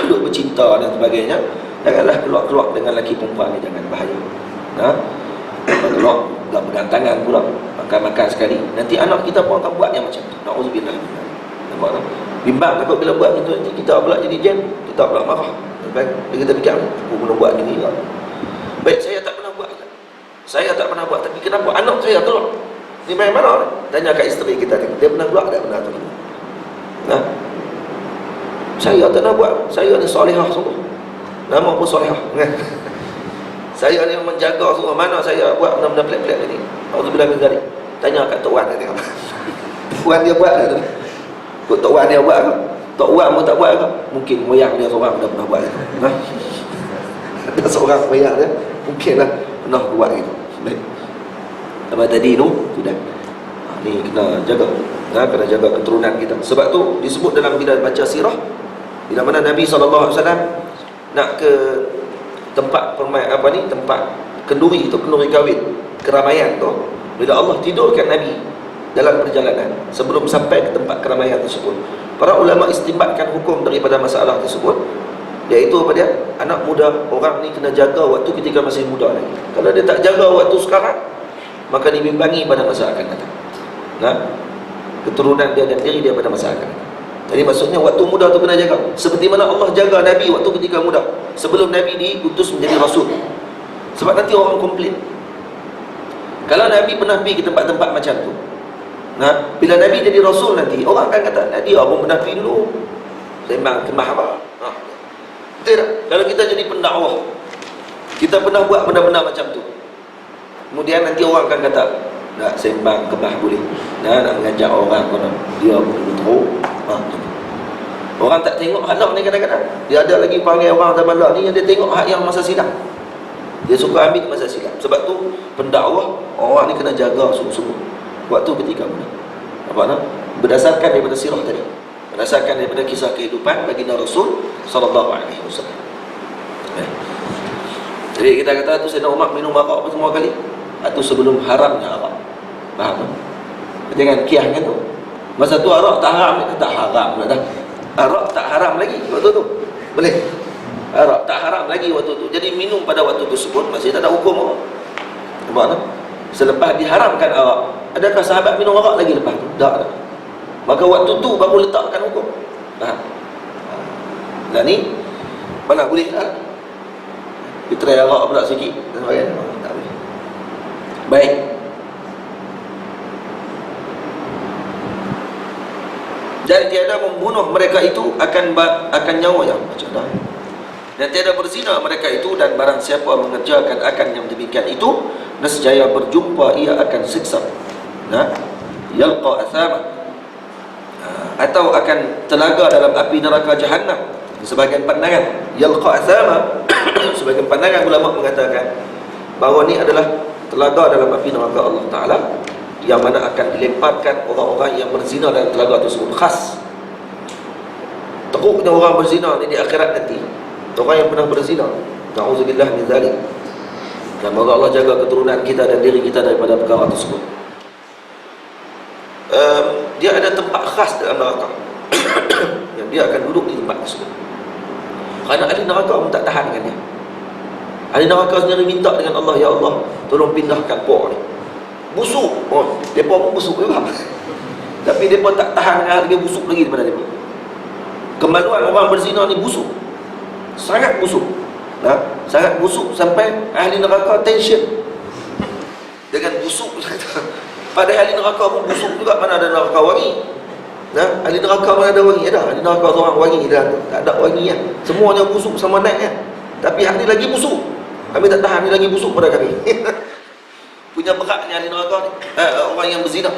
duk bercinta dan sebagainya, janganlah keluar-keluar dengan lelaki perempuan ni, jangan, bahaya. Keluar tak pegang tangan pula, makan-makan sekali, nanti anak kita pun akan buat yang macam tu. Na'udzubillah. Nampak tak? Bimbang takut bila buat macam tu, nanti kita pula jadi jam, kita pula marah. Dia kita fikir, aku pernah buat ni lah. Baik, saya tak pernah buat. Saya tak pernah buat, tapi kenapa anak saya keluar? Ni main mana? Tanya kat isteri kita, dia pernah buat tak? Pernah tu. Saya tak nak buat. Saya ni solehah semua. Nama pun solehah. Saya ni menjaga semua. Mana saya buat benda-benda pelik-pelik tadi? Alhamdulillah min dzalik. Tanya kat Tok Wan tadi. Tok Wan dia buat tak tu? Tok Wan dia buat ke? Tok Wan pun tak buat ke? Mungkin moyang dia seorang dah pernah buat. Ada seorang moyang dia mungkinlah pernah buat gitu. Baik. Apa tadi tu? Sudah. Ni kena jaga. Kena jaga keturunan kita. Sebab tu disebut dalam bila baca sirah, bila mana Nabi SAW nak ke tempat tempat kenduri itu, kenduri kahwin, keramaian tu, bila Allah tidurkan Nabi dalam perjalanan sebelum sampai ke tempat keramaian tersebut, para ulama istimbatkan hukum daripada masalah tersebut, iaitu apa dia? Anak muda, orang ni kena jaga waktu ketika masih muda lagi. Kalau dia tak jaga waktu sekarang, maka dibimbangi pada masa akan datang. Keturunan dia dan diri dia pada masa akan datang. Jadi maksudnya waktu muda tu kena jaga. Seperti mana Allah jaga Nabi waktu ketika muda, sebelum Nabi diutus menjadi Rasul. Sebab nanti orang komplain. Kalau Nabi pernah pergi ke tempat-tempat macam tu, bila Nabi jadi Rasul nanti, orang akan kata, dia pun pernah pergi dulu, sembang kemah apa? Betul tak? Kalau kita jadi pendakwah, kita pernah buat benda-benda macam tu, Kemudian nanti orang akan kata, nak sembang kebah boleh, nak mengajak orang konon dia betul-betul. Orang tak tengok halak ni kadang-kadang. Dia ada lagi panggil orang zaman lah ni yang dia tengok hak yang masa silam. Dia suka ambil masa silam. Sebab tu pendakwah orang ni kena jaga sungguh-sungguh waktu ketika mana. Apa nak? Berdasarkan daripada sirah tadi. Berdasarkan daripada kisah kehidupan baginda Rasul sallallahu alaihi wasallam. Jadi kita kata tu Sayyidina Umar minum arak semua kali. Atau sebelum haramnya arak. Faham tak? Jangan kiahkan tu. Masa tu arak tak haram, tak haram pula dah. Arak tak haram lagi waktu tu. Boleh? Arak tak haram lagi waktu tu. Jadi minum pada waktu tersebut masih tak ada hukum apa. Nampak tak? Selepas diharamkan arak, adakah sahabat minum arak lagi lepas tu? Tak ada. Maka waktu tu baru letakkan hukum. Faham? Dan ni mana boleh tak? Kita try arak pula sikit. Tak boleh. Baik. Dan tiada membunuh mereka itu akan nyawanya. Macam dah. Dan tiada berzina mereka itu, dan barang siapa mengerjakan akan yang demikian itu, nescaya berjumpa ia akan siksa. Nah, yalqa athama, atau akan telaga dalam api neraka Jahannam. Sebagian pandangan yalqa athama sebagian pandangan ulama mengatakan bahawa ni adalah telaga dalam api neraka Allah Ta'ala, yang mana akan dilemparkan orang-orang yang berzina dalam telaga tersebut. Khas teruknya orang berzina ni di akhirat nanti, orang yang pernah berzina, na'udzubillah min zalik. Dan moga Allah jaga keturunan kita dan diri kita daripada perkara tersebut. Dia ada tempat khas dalam neraka yang dia akan duduk di tempat tersebut. Kerana ahli neraka pun tak tahan dengan dia. Ahli neraka sendiri minta dengan Allah, ya Allah, tolong pindahkan pok ni. Busuk. Oh, mereka pun busuk juga. Tapi mereka tak tahan dengan harga busuk lagi daripada mereka. Kemaluan orang berzina ni busuk. Sangat busuk. Sangat busuk sampai ahli neraka tension dengan busuk. Pada ahli neraka pun busuk juga. Mana ada neraka wangi? Ahli neraka mana ada wangi? Ada. Ahli neraka seorang wangi dah. Tak ada wangi ya. Semuanya busuk sama naik ya. Tapi ahli lagi busuk. Kami tak tahan, ni lagi busuk pada kami. Punya beratnya ahli neraka ni, orang yang berzina.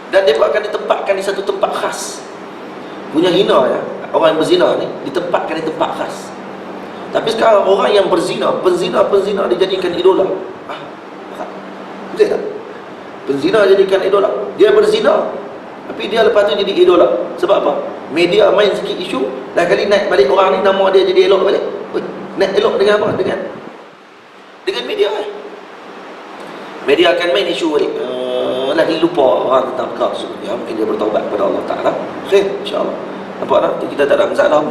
Dan dia akan ditempatkan di satu tempat khas. Punya hina ya, orang yang berzina ni ditempatkan di tempat khas. Tapi sekarang orang yang berzina, penzina dijadikan idola. Betul tak? Penzina jadikan idola. Dia berzina, tapi dia lepas tu jadi idola. Sebab apa? Media main sikit isu, dah kali naik balik orang ni, nama dia jadi elok balik. Naik elok dengan apa? Dengan media kan? Media akan main isu balik. Lagi lupa orang tentang perkara tersebut. Ya, mungkin dia bertaubat kepada Allah Ta'ala. Khair, insyaAllah. Nampak tak? Kita tak ada masalah.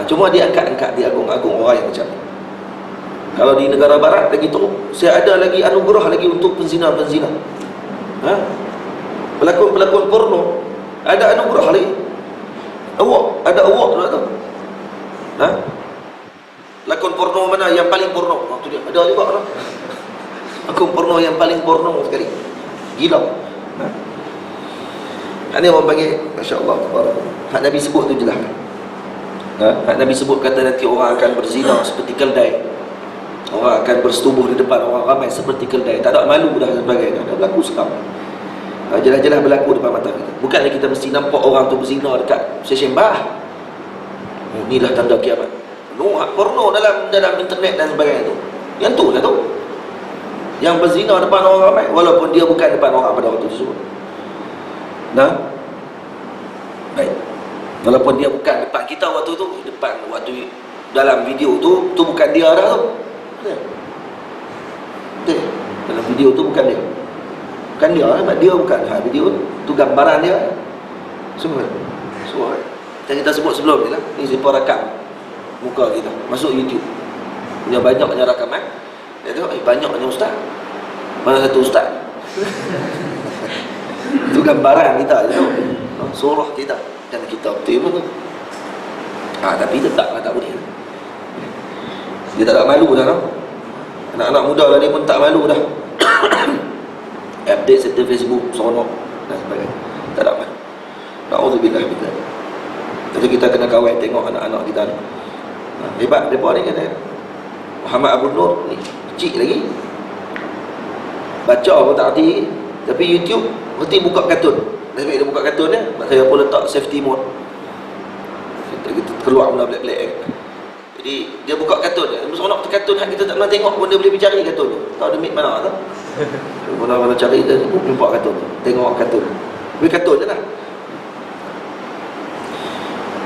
Cuma dia angkat-angkat, dia agung-agung orang yang macam ni. Kalau di negara barat lagi teruk, saya ada lagi anugerah lagi untuk penzina-penzina. Pelakon-pelakon porno ada anugerah lagi. Award, ada award tu tak tahu. Lakon porno mana yang paling porno? Waktu dia ada juga lah. Lakon porno yang paling porno sekali. Gila. Ini orang panggil, Masya Allah, hak Nabi sebut tu jelas. Hak Nabi sebut kata nanti orang akan berzina seperti keldai. Orang akan bersetubuh di depan orang ramai seperti keldai. Tak ada malu dah dan sebagainya. Dah berlaku sekarang. Jelas-jelas berlaku depan mata kita. Bukanlah kita mesti nampak orang tu berzina dekat session bar. Inilah tanda kiamat. Hak porno dalam internet dan sebagainya tu. Yang tu lah tu. Yang berzina depan orang ramai, walaupun dia bukan depan orang pada waktu tersebut. Baik. Walaupun dia bukan depan kita waktu tu, depan waktu dalam video tu bukan dia dah tu. Betul. Dalam video tu bukan dia. Bukan dia, dia bukan. Video tu gambaran dia. Semua. Kita sebut sebelum ni lah. Ni siapa rakam muka kita masuk YouTube. Punya banyaknya rakaman. Dia tengok, banyaknya ustaz. Mana satu ustaz? Itu gambaran kita je tu. Surah kita. Dan kita betul pun tu. Tapi tetaplah tak boleh. Dia tak ada malu dah tau. Anak-anak muda lah dia pun tak malu dah. Update serta Facebook, sonok dan sebagainya. Tak ada malu. Na'udzubillah minzalik. Jadi kita kena kawal tengok anak-anak kita ni. Hebat mereka ni kan. Muhammad Abu Nur ni kecil lagi. Baca pun tak erti. Tapi YouTube mesti buka kartun. Tapi dia buka kartun dia, saya pun letak safety mode. Kita keluar benda black-black. Jadi dia buka kartun dia. Seronok kartun hak kita tak pernah tengok pun dia boleh pergi cari kartun tu. Tahu dia mik mana tu? Mana-mana cari dia jumpa kartun tu. Tengok kartun. Tapi kartun je lah.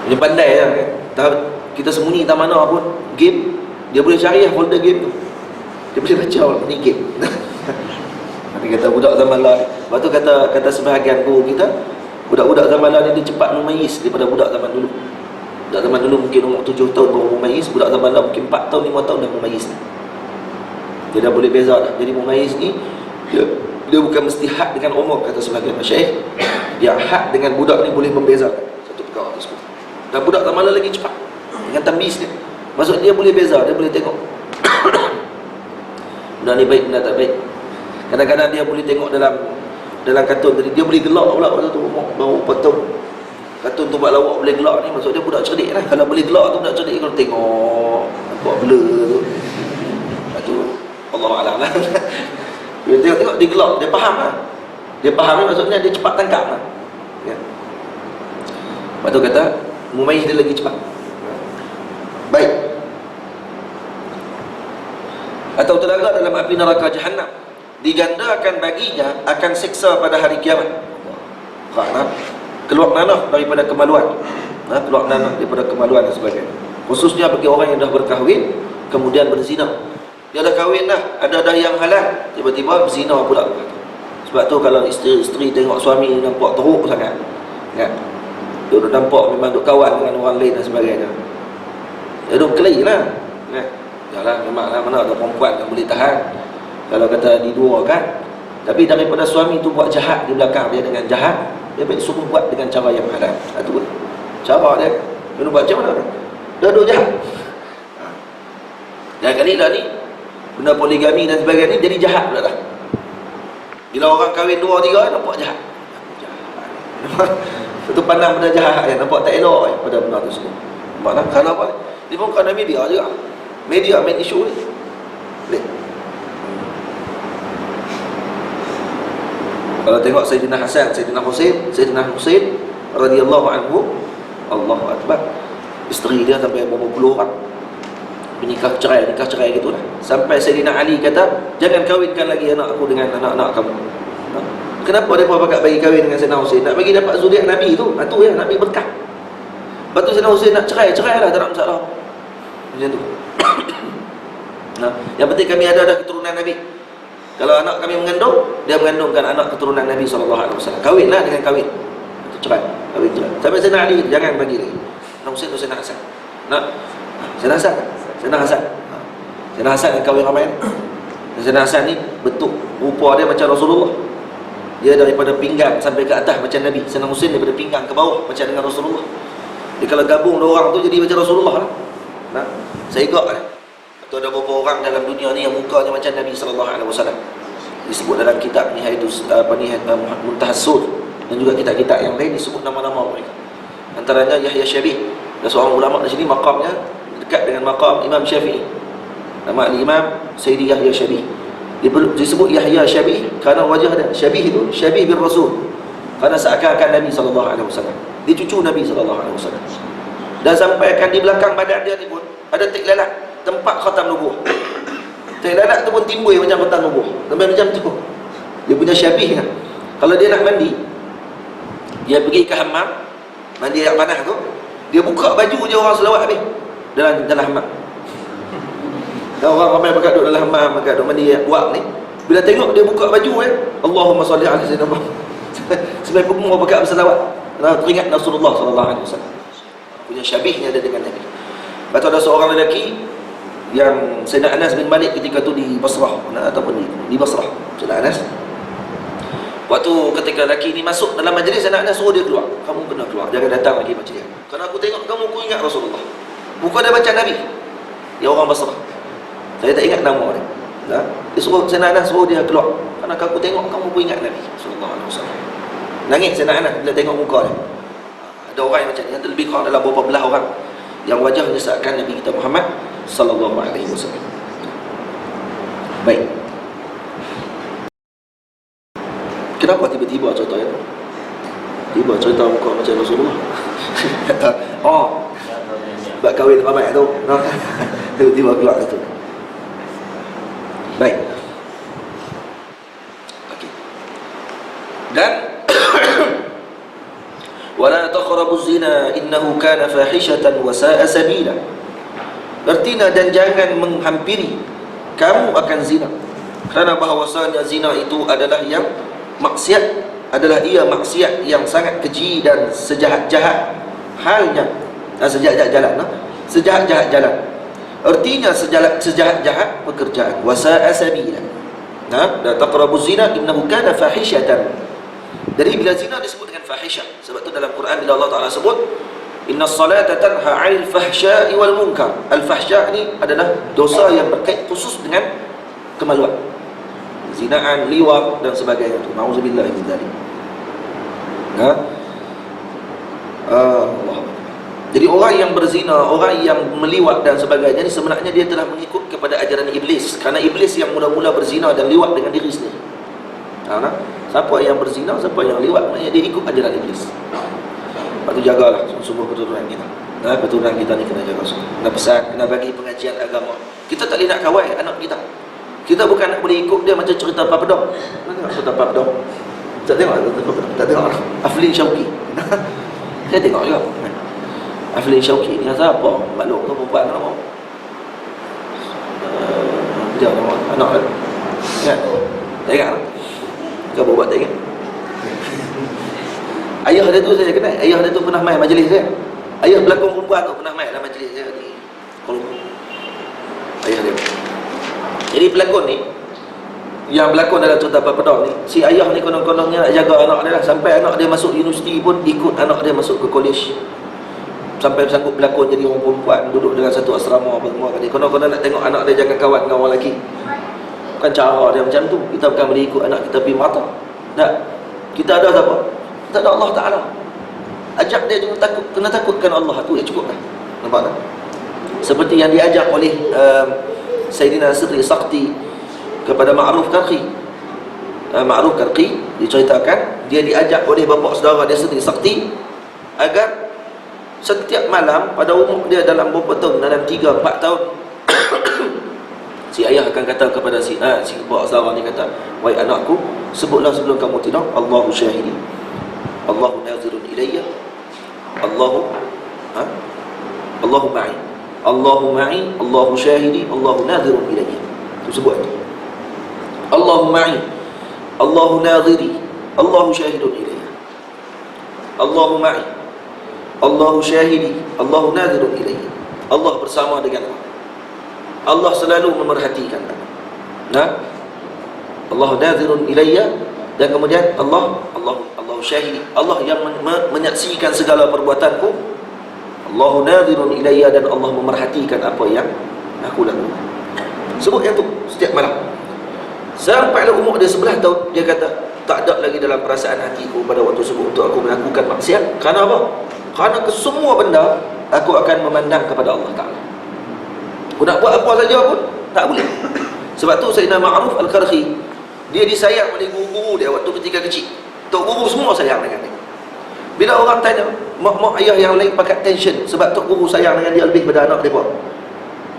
Dia pandai lah kan. Kita sembunyi tak mana pun game, dia boleh cari lah folder game tu. Dia boleh baca ni game. Nanti kata budak zaman lah. Lepas tu kata sebahagian guru kita, budak-budak zaman lah ni dia cepat memayis daripada budak zaman dulu. Budak zaman dulu mungkin umur 7 tahun baru memayis, budak zaman lah mungkin 4 tahun 5 tahun dah memayis. Dia dah boleh beza dah. Jadi memayis ni dia bukan mesti had dengan umur, kata sebahagian masyaikh. Yang had dengan budak ni boleh membezakan satu perkara tersebut. Dan budak zaman lah lagi cepat dengan tamyiz dia. Maksud dia boleh beza, dia boleh tengok benda ni baik, benda tak baik. Kadang-kadang dia boleh tengok dalam kartun tadi, dia boleh gelak pula waktu tu baru 4 tahun. Kartun tu buat lawak boleh gelak ni, maksud dia budak cerdik lah. Kalau boleh gelak tu budak cerdik, kalau tengok nampak blur tu. Lepas tu Allahu'alam lah. Dia tengok dia gelak, dia faham lah. Dia faham ni maksudnya dia cepat tangkap lah. Ya. Lepas tu kata mumayyiz dia lagi cepat. Baik. Atau terdapat dalam api neraka Jahannam, digandakan baginya akan siksa pada hari kiamat. Keluar nanah daripada kemaluan. Keluar nanah daripada kemaluan dan sebagainya. Khususnya bagi orang yang dah berkahwin kemudian berzina. Dia dah kahwin dah, ada yang halal, tiba-tiba berzina pula. Sebab tu kalau isteri tengok suami nampak teruk sangat, kan? Dia dah nampak memang duk kawan dengan orang lain dan sebagainya. Dia duk keli lah, kan? Yalah, memanglah mana ada perempuan yang boleh tahan kalau kata diduakan. Tapi daripada suami tu buat jahat di belakang dia dengan jahat, dia baik suruh buat dengan cara yang halal. Itu pun cara dia. Dia buat macam mana? Dia duk jahat. Dan kali dah ni benda poligami dan sebagainya jadi jahat pula dah. Bila orang kahwin 2-3 nampak jahat. Itu pandang benda jahat yang nampak tak elok pada benda tu semua. Nampak tak? Kenapa? Dia pun kerana media juga. Media main isu ni. Boleh. Kalau tengok Sayyidina Hasan, Sayyidina Husain radhiyallahu anhu, Allahu akbar. Isteri dia sampai berapa puluh orang. Nikah cerai gitu lah. Sampai Sayyidina Ali kata, jangan kahwinkan lagi anak aku dengan anak-anak kamu. Kenapa mereka pakat bagi kahwin dengan Sayyidina Husain? Nak bagi dapat zuriat Nabi tu. Itu ya, Nabi berkah. Lepas tu Sayyidina Husain nak cerai lah, tak nak masalah. Macam tu. Yang penting kami ada keturunan Nabi. Kalau anak kami mengandung, dia mengandungkan anak keturunan Nabi SAW. Kahwinlah dengan kahwin. Itu cerai. Kahwin cerai. Sampai Sayyidina Ali, jangan bagi lagi. Sayyidina Husain tu Sayyidina Hasan. Sayyidina Hasan yang kahwin ramai. Sayyidina Hasan ni bentuk rupa dia macam Rasulullah. Dia daripada pinggang sampai ke atas macam Nabi. Sayyidina Husain daripada pinggang ke bawah macam dengan Rasulullah. Dia kalau gabung dua orang tu jadi macam Rasulullah lah. Seigak lah. Atau ada beberapa orang dalam dunia ni yang mukanya macam Nabi SAW. Disebut dalam kitab Nihayatus Muntahas-Sur dan juga kitab-kitab yang lain disebut nama-nama mereka. Antaranya Yahya Syabih. Dan seorang ulama di sini maqamnya dekat dengan maqam Imam Syafi'i. Nama Imam Sayyidi Yahya Syabih. Disebut Yahya Syabih kerana wajah dia Syabih itu Syabih bin Rasul. Kerana seakan-akan Nabi SAW. Dia cucu Nabi SAW. Dan sampaikan di belakang badan dia ni pun ada tik lalat, tempat khatam nubuah. Tik lalat tu pun timbul macam khatam nubuah. Macam tu. Dia punya Syabih kan. Kalau dia nak mandi, dia pergi ke hammam, mandi air panas tu, dia buka baju je orang selawat habis dalam hammam. Dan orang ramai pakat duduk dalam hammam, pakat duduk mandi buat ni. Bila tengok dia buka baju Allahumma salli ala sayyidina Muhammad. Sebab pun orang pakat berselawat. Teringat Rasulullah SAW. Punya syabihnya ada dengan Nabi. Lepas tu ada seorang lelaki yang Sayyidina Anas bin Malik ketika tu di Basrah ataupun di Basrah. Sayyidina Anas, waktu ketika lelaki ni masuk dalam majlis, Sayyidina Anas suruh dia keluar. Kamu kena keluar, jangan datang lagi macam dia. Kerana aku tengok kamu, aku ingat Rasulullah. Bukan dia baca Nabi. Dia orang Basrah. Saya tak ingat nama dia. Dia suruh Sayyidina Anas suruh dia keluar. Kerana aku tengok kamu, aku ingat Nabi sallallahu alaihi wasallam. Nangis Sayyidina Anas bila tengok muka dia. Ada orang yang macam ni, ada lebih kurang dalam beberapa belah orang yang wajahnya seakan Nabi kita Muhammad sallallahu alaihi wasallam. Baik. kenapa tiba-tiba contohnya? Tiba cerita muka macam Rasulullah. Kata, oh, buat kahwin ramai tu. Tiba-tiba keluar itu. Baik. Okey. Dan wala taqrabuz zina innahu kana fahishatan wa sa'a sabila. Artinya, dan jangan menghampiri kamu akan zina, kerana bahawasanya zina itu adalah yang maksiat, adalah ia maksiat yang sangat keji dan sejahat-jahat halnya, sejahat-jahat jalan, sejahat-jahat jalan. Artinya sejahat-jahat pekerjaan. Wasa'a sabila. La taqrabuz zina innahu kana fahishatan. Jadi bila zina disebut dengan fahisyah, sebab tu dalam Quran bila Allah Taala sebut innas salata tanha 'anil fahsya'i wal munkar. Al-fahsya' ni adalah dosa yang berkait khusus dengan kemaluan. Zinaan, liwat dan sebagainya tu. Nauzubillah min dzalik. Allah. Jadi orang yang berzina, orang yang meliwat dan sebagainya ni sebenarnya dia telah mengikut kepada ajaran iblis. Kerana iblis yang mula-mula berzina dan liwat dengan diri sendiri. Siapa yang berzina, siapa yang liwat, maknanya dia ikut ajaran iblis. Lepas tu jagalah semua keturunan kita. Keturunan kita ni kena jaga semua. Kena pesan, kena bagi pengajian agama. Kita tak boleh nak kawal anak kita. Kita bukan nak boleh ikut dia macam cerita Pak Pedong. Mana tengok cerita Pak Pedong? Tak tengok? Tak tengok. Aflin Syauqi. Saya tengok juga. Aflin Syauqi ni siapa? Maklum tu perempuan nama. Dia nama anak dia. Ingat? Tak ingat? Kau buat tak ingat? Ayah dia tu saya kenal. Ayah dia tu pernah main majlis saya. Ayah pelakon perempuan tu pernah main dalam majlis saya di Kuala Lumpur. Ayah dia. Jadi pelakon ni, yang berlakon dalam cerita Pak Pedong ni, si ayah ni konon-kononnya nak jaga anak dia lah. Sampai anak dia masuk universiti pun ikut anak dia masuk ke college. Sampai sanggup berlakon jadi orang perempuan, duduk dengan satu asrama apa semua. Konon-konon nak tengok anak dia jangan kawan dengan orang lelaki. Bukan cara dia macam tu. Kita bukan boleh ikut anak kita pergi mata. Tak. Kita ada siapa? Kita ada Allah Ta'ala. Ajak dia jangan takut, kena takutkan Allah. Tu ya cukup lah. Nampak tak? Seperti yang diajak oleh Sayyidina Sri Sakti kepada Ma'ruf Karqi. Ma'ruf Karqi diceritakan dia diajak oleh bapa saudara dia Sri Sakti agar setiap malam pada umur dia dalam berapa tahun, dalam 3-4 tahun si ayah akan kata kepada si bapa saudara ni, kata, wahai anakku, sebutlah sebelum kamu tidur, Allahu syahidi, Allahu nazirun ilayya, Allahu ma'i, Allahu ma'i, Allahu syahidi, Allahu nazirun ilayya. Itu sebut tu. Allahu ma'i, Allahu naziri, Allahu syahidun ilayya. Allahu ma'i, Allahu syahidi, Allahu nazirun ilayya. Allah bersama dengan aku. Allah selalu memerhatikan aku. Allah nazirun ilayya, dan kemudian Allahu syahidi, Allah yang menyaksikan segala perbuatanku. Allahu nazirun ilayya, dan Allah memerhatikan apa yang aku lakukan. Sebut yang tu setiap malam. Sampailah umur dia 11 tahun, dia kata, tak ada lagi dalam perasaan hatiku pada waktu tersebut untuk aku melakukan maksiat. Kerana apa? Kerana ke semua benda aku akan memandang kepada Allah Ta'ala. Aku nak buat apa saja pun tak boleh. Sebab tu Sayyidina Ma'ruf Al-Karqi, dia disayang oleh guru-guru dia waktu ketika kecil. Tok guru semua sayang dengan dia. Bila orang tanya, mak ayah yang lain pakat tension sebab tok guru sayang dengan dia lebih daripada anak dia pun.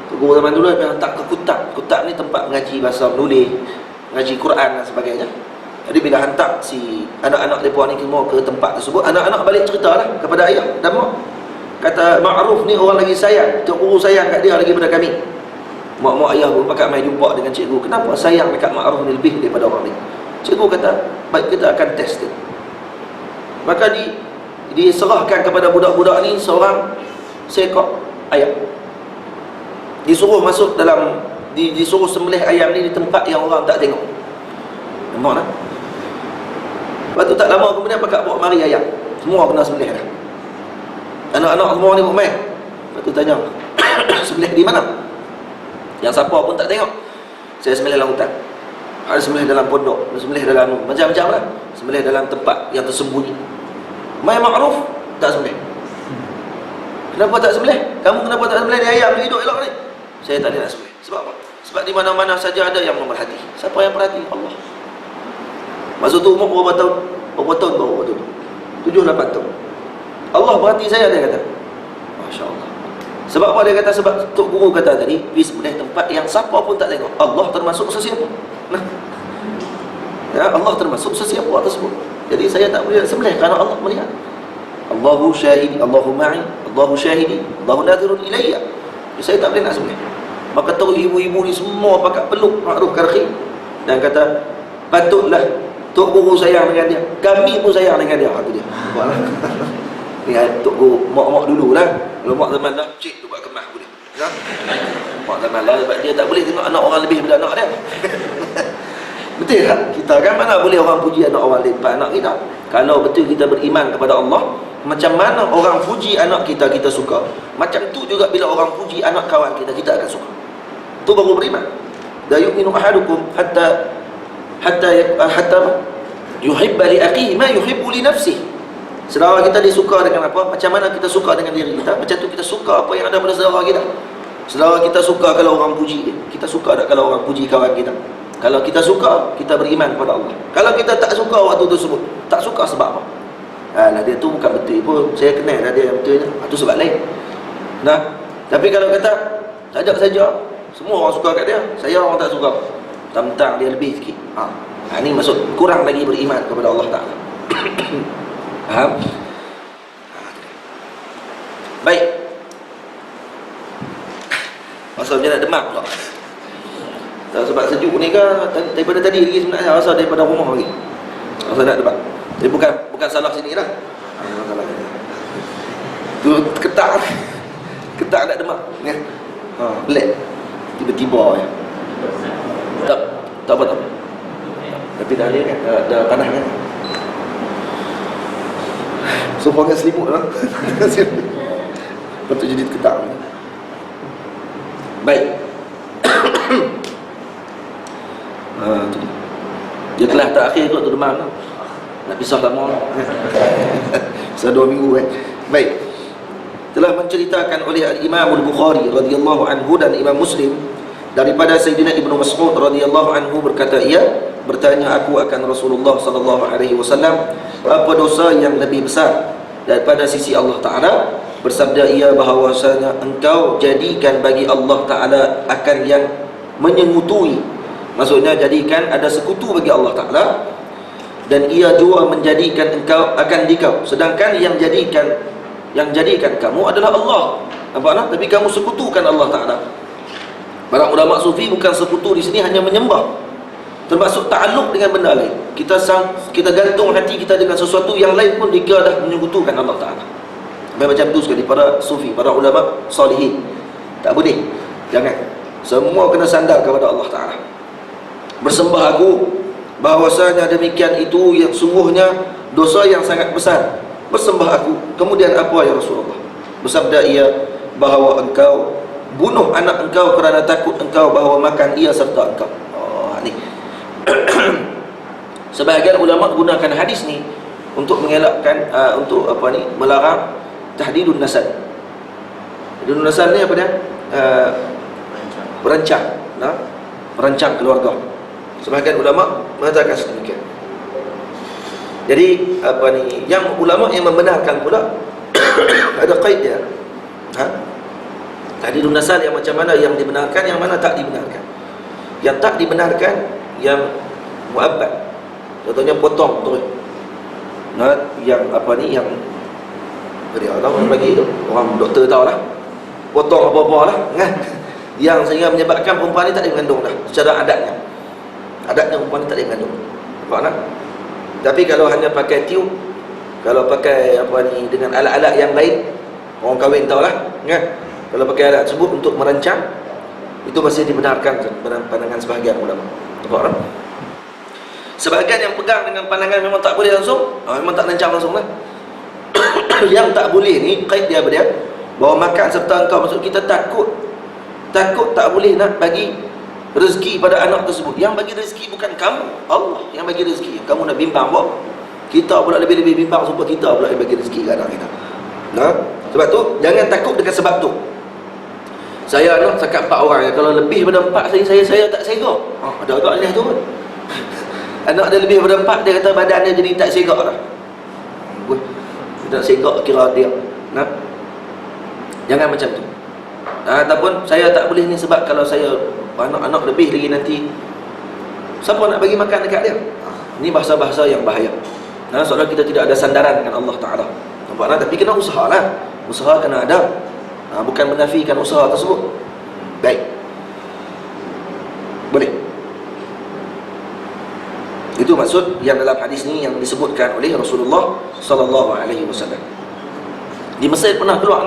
Tok guru zaman dulu dia hantar ke Kutab. Kutab ni tempat mengaji bahasa menulis, mengaji Quran dan sebagainya. Jadi bila hantar si anak-anak mereka ni semua ke tempat tersebut, anak-anak balik ceritalah kepada ayah dan mak. Kata, Ma'ruf ni orang lagi sayang, tok guru sayang kat dia lagi daripada kami. Mak ayah pun pakat main jumpa dengan cikgu. Kenapa sayang dekat Ma'ruf ni lebih daripada orang ni? Cikgu kata, baik, kita akan test dia. Maka diserahkan kepada budak-budak ni seorang seekor ayam. Disuruh masuk dalam, disuruh sembelih ayam ni di tempat yang orang tak tengok. Nampak tak? Lepas tu tak lama kemudian pakat bawa mari ayam. Semua kena sembelih dah. Anak-anak semua ni buat main. Lepas tu tanya, sembelih di mana? Yang siapa pun tak tengok. Saya sembelih dalam hutan. Ada sembelih dalam pondok, ada sembelih dalam macam-macam lah. Sembelih dalam tempat yang tersembunyi. Mai Ma'ruf tak sembelih. Kenapa tak sembelih? Kamu kenapa tak sembelih? Ni ayam ni hidup elok ni. Saya tak ada nak sembelih. Sebab apa? Sebab di mana-mana saja ada yang memerhati. Siapa yang perhati? Allah. Masa tu umur berapa tahun? Berapa tahun baru waktu tu? 7-8 tahun. Allah berhati saya, dia kata. Masya Allah. Sebab apa dia kata? Sebab Tok Guru kata tadi, pergi sembelih tempat yang siapa pun tak tengok. Allah termasuk sesiapa. Nah, ya, Allah termasuk sesiapa tersebut. Jadi saya tak boleh sembelih kerana Allah melihat. Allahu syahidi, Allahu ma'i, Allahu syahidi, Allahu nadirun ilayya. Saya tak boleh nak sembelih. Maka tahu ibu-ibu ni semua pakat peluk Ma'ruf Karhi dan kata, patutlah Tok Guru sayang dengan dia, kami pun sayang dengan dia. Itu dia. Ni Tok Guru, mak-mak dululah. Kalau mak zaman dah, cik tu buat kemah boleh. Ya? Mak zaman lah, sebab dia tak boleh tengok anak orang lebih daripada anak dia. Betul tak? Kita kan mana boleh orang puji anak orang lain daripada anak kita. Kalau betul kita beriman kepada Allah, macam mana orang puji anak kita, kita suka. Macam tu juga bila orang puji anak kawan kita, kita akan suka. Tu baru beriman. La yu'minu ahadukum hatta yuhibba li akhihi ma yuhibbu li nafsihi. Saudara kita disuka dengan apa? Macam mana kita suka dengan diri kita, macam tu kita suka apa yang ada pada saudara kita. Saudara kita suka kalau orang puji dia, kita suka tak kalau orang puji kawan kita? Kalau kita suka, kita beriman kepada Allah. Kalau kita tak suka waktu tersebut, tak suka sebab apa? Nah, dia tu bukan betul pun, saya kenal dah dia betulnya. Itu sebab lain. Nah, tapi kalau kata sajak saja, semua orang suka kat dia, saya orang tak suka, tentang dia lebih sikit. Ini maksud kurang lagi beriman kepada Allah Ta'ala. Faham? Baik. Masa macam nak demam pula. Tak, sebab sejuk ni ke daripada tadi lagi sebenarnya, rasa daripada rumah lagi. Rasa nak demam. Jadi bukan salah sini lah. Salah. Tu ketak nak demam. Ya. Pelik. Tiba-tiba ya. Tak apa. Tapi dah ni kan, dah panas kan. So panggil selimut lah. Patut jadi ketak. Baik. Tu dia. Dia kelas terakhir kot tu demam lah. Nak pisah lama lah. Sudah 2 minggu kan. Baik. Telah menceritakan oleh Imam Al-Bukhari radhiyallahu anhu dan Imam Muslim daripada Sayyidina Ibnu Mas'ud radhiyallahu anhu berkata, ia bertanya aku akan Rasulullah sallallahu alaihi wasallam, apa dosa yang lebih besar daripada sisi Allah Ta'ala? Bersabda ia, bahawasanya engkau jadikan bagi Allah Ta'ala akan yang menyengutui. Maksudnya jadikan ada sekutu bagi Allah Ta'ala, dan ia jua menjadikan engkau akan dikau, sedangkan yang jadikan kamu adalah Allah. Nampaklah? Tapi kamu sekutukan Allah Ta'ala. Para ulama sufi bukan sekutu di sini hanya menyembah, termasuk ta'alluq dengan benda lain. Kita gantung hati kita dengan sesuatu yang lain pun dia dah menyekutukan Allah Ta'ala. Macam tu sekali para sufi, para ulama salihin. Tak boleh. Jangan. Semua kena sandar kepada Allah Ta'ala. Bersembah aku, bahawasanya demikian itu yang sungguhnya dosa yang sangat besar. Bersembah aku. Kemudian apa ya Rasulullah? Bersabda ia, bahawa engkau bunuh anak engkau kerana takut engkau bahawa makan ia serta engkau. Ni sebahagian ulama gunakan hadis ni untuk mengelakkan untuk melarang tahdidun nasab. Tahdidun nasab ni apa dia? Merancang keluarga. Sebahagian ulama mengatakan sedemikian. Jadi yang ulama yang membenarkan pula ada qaid dia. Tahdidun nasab yang macam mana yang dibenarkan, yang mana tak dibenarkan. Yang tak dibenarkan yang muabbad. Contohnya potong terus. Yang yang dia tahu bagi tu. Orang doktor tahu lah. Potong apa-apa lah kan. Yang sehingga menyebabkan perempuan ni tak boleh mengandung dah secara adatnya. Adatnya perempuan ni tak boleh mengandung. Nampak tak? Tapi kalau hanya pakai tiup, kalau pakai dengan alat-alat yang lain, orang kahwin tahulah kan. Kalau pakai alat tersebut untuk merancang, itu masih dibenarkan dalam pandangan sebahagian ulama. Nampak tak? Sebahagian yang pegang dengan pandangan memang tak boleh langsung, memang tak rancang langsung lah. Yang tak boleh ni, kait dia apa dia? Bahawa makan serta engkau, maksud kita takut tak boleh nak bagi rezeki pada anak tersebut. Yang bagi rezeki bukan kamu, Allah yang bagi rezeki. Kamu nak bimbang apa? Kita pula lebih-lebih bimbang supaya kita pula yang bagi rezeki ke anak kita. Sebab tu jangan takut dengan sebab tu. Saya anak cakap 4 orang, kalau lebih daripada 4 saya tak sega. Ada agak leh tu. Anak dia lebih daripada 4, dia kata badan dia jadi tak segak dah. Tak segak kira dia. Nah, jangan macam tu. Ataupun saya tak boleh ni sebab kalau saya anak-anak lebih lagi nanti siapa nak bagi makan dekat dia? Ini bahasa-bahasa yang bahaya. Soalnya kita tidak ada sandaran dengan Allah Ta'ala. Nampak tak? Tapi kena usaha lah. Usaha kena ada. Bukan menafikan usaha tersebut. Baik. Boleh. Itu maksud yang dalam hadis ni yang disebutkan oleh Rasulullah sallallahu alaihi wasallam. Di Mesir pernah keluar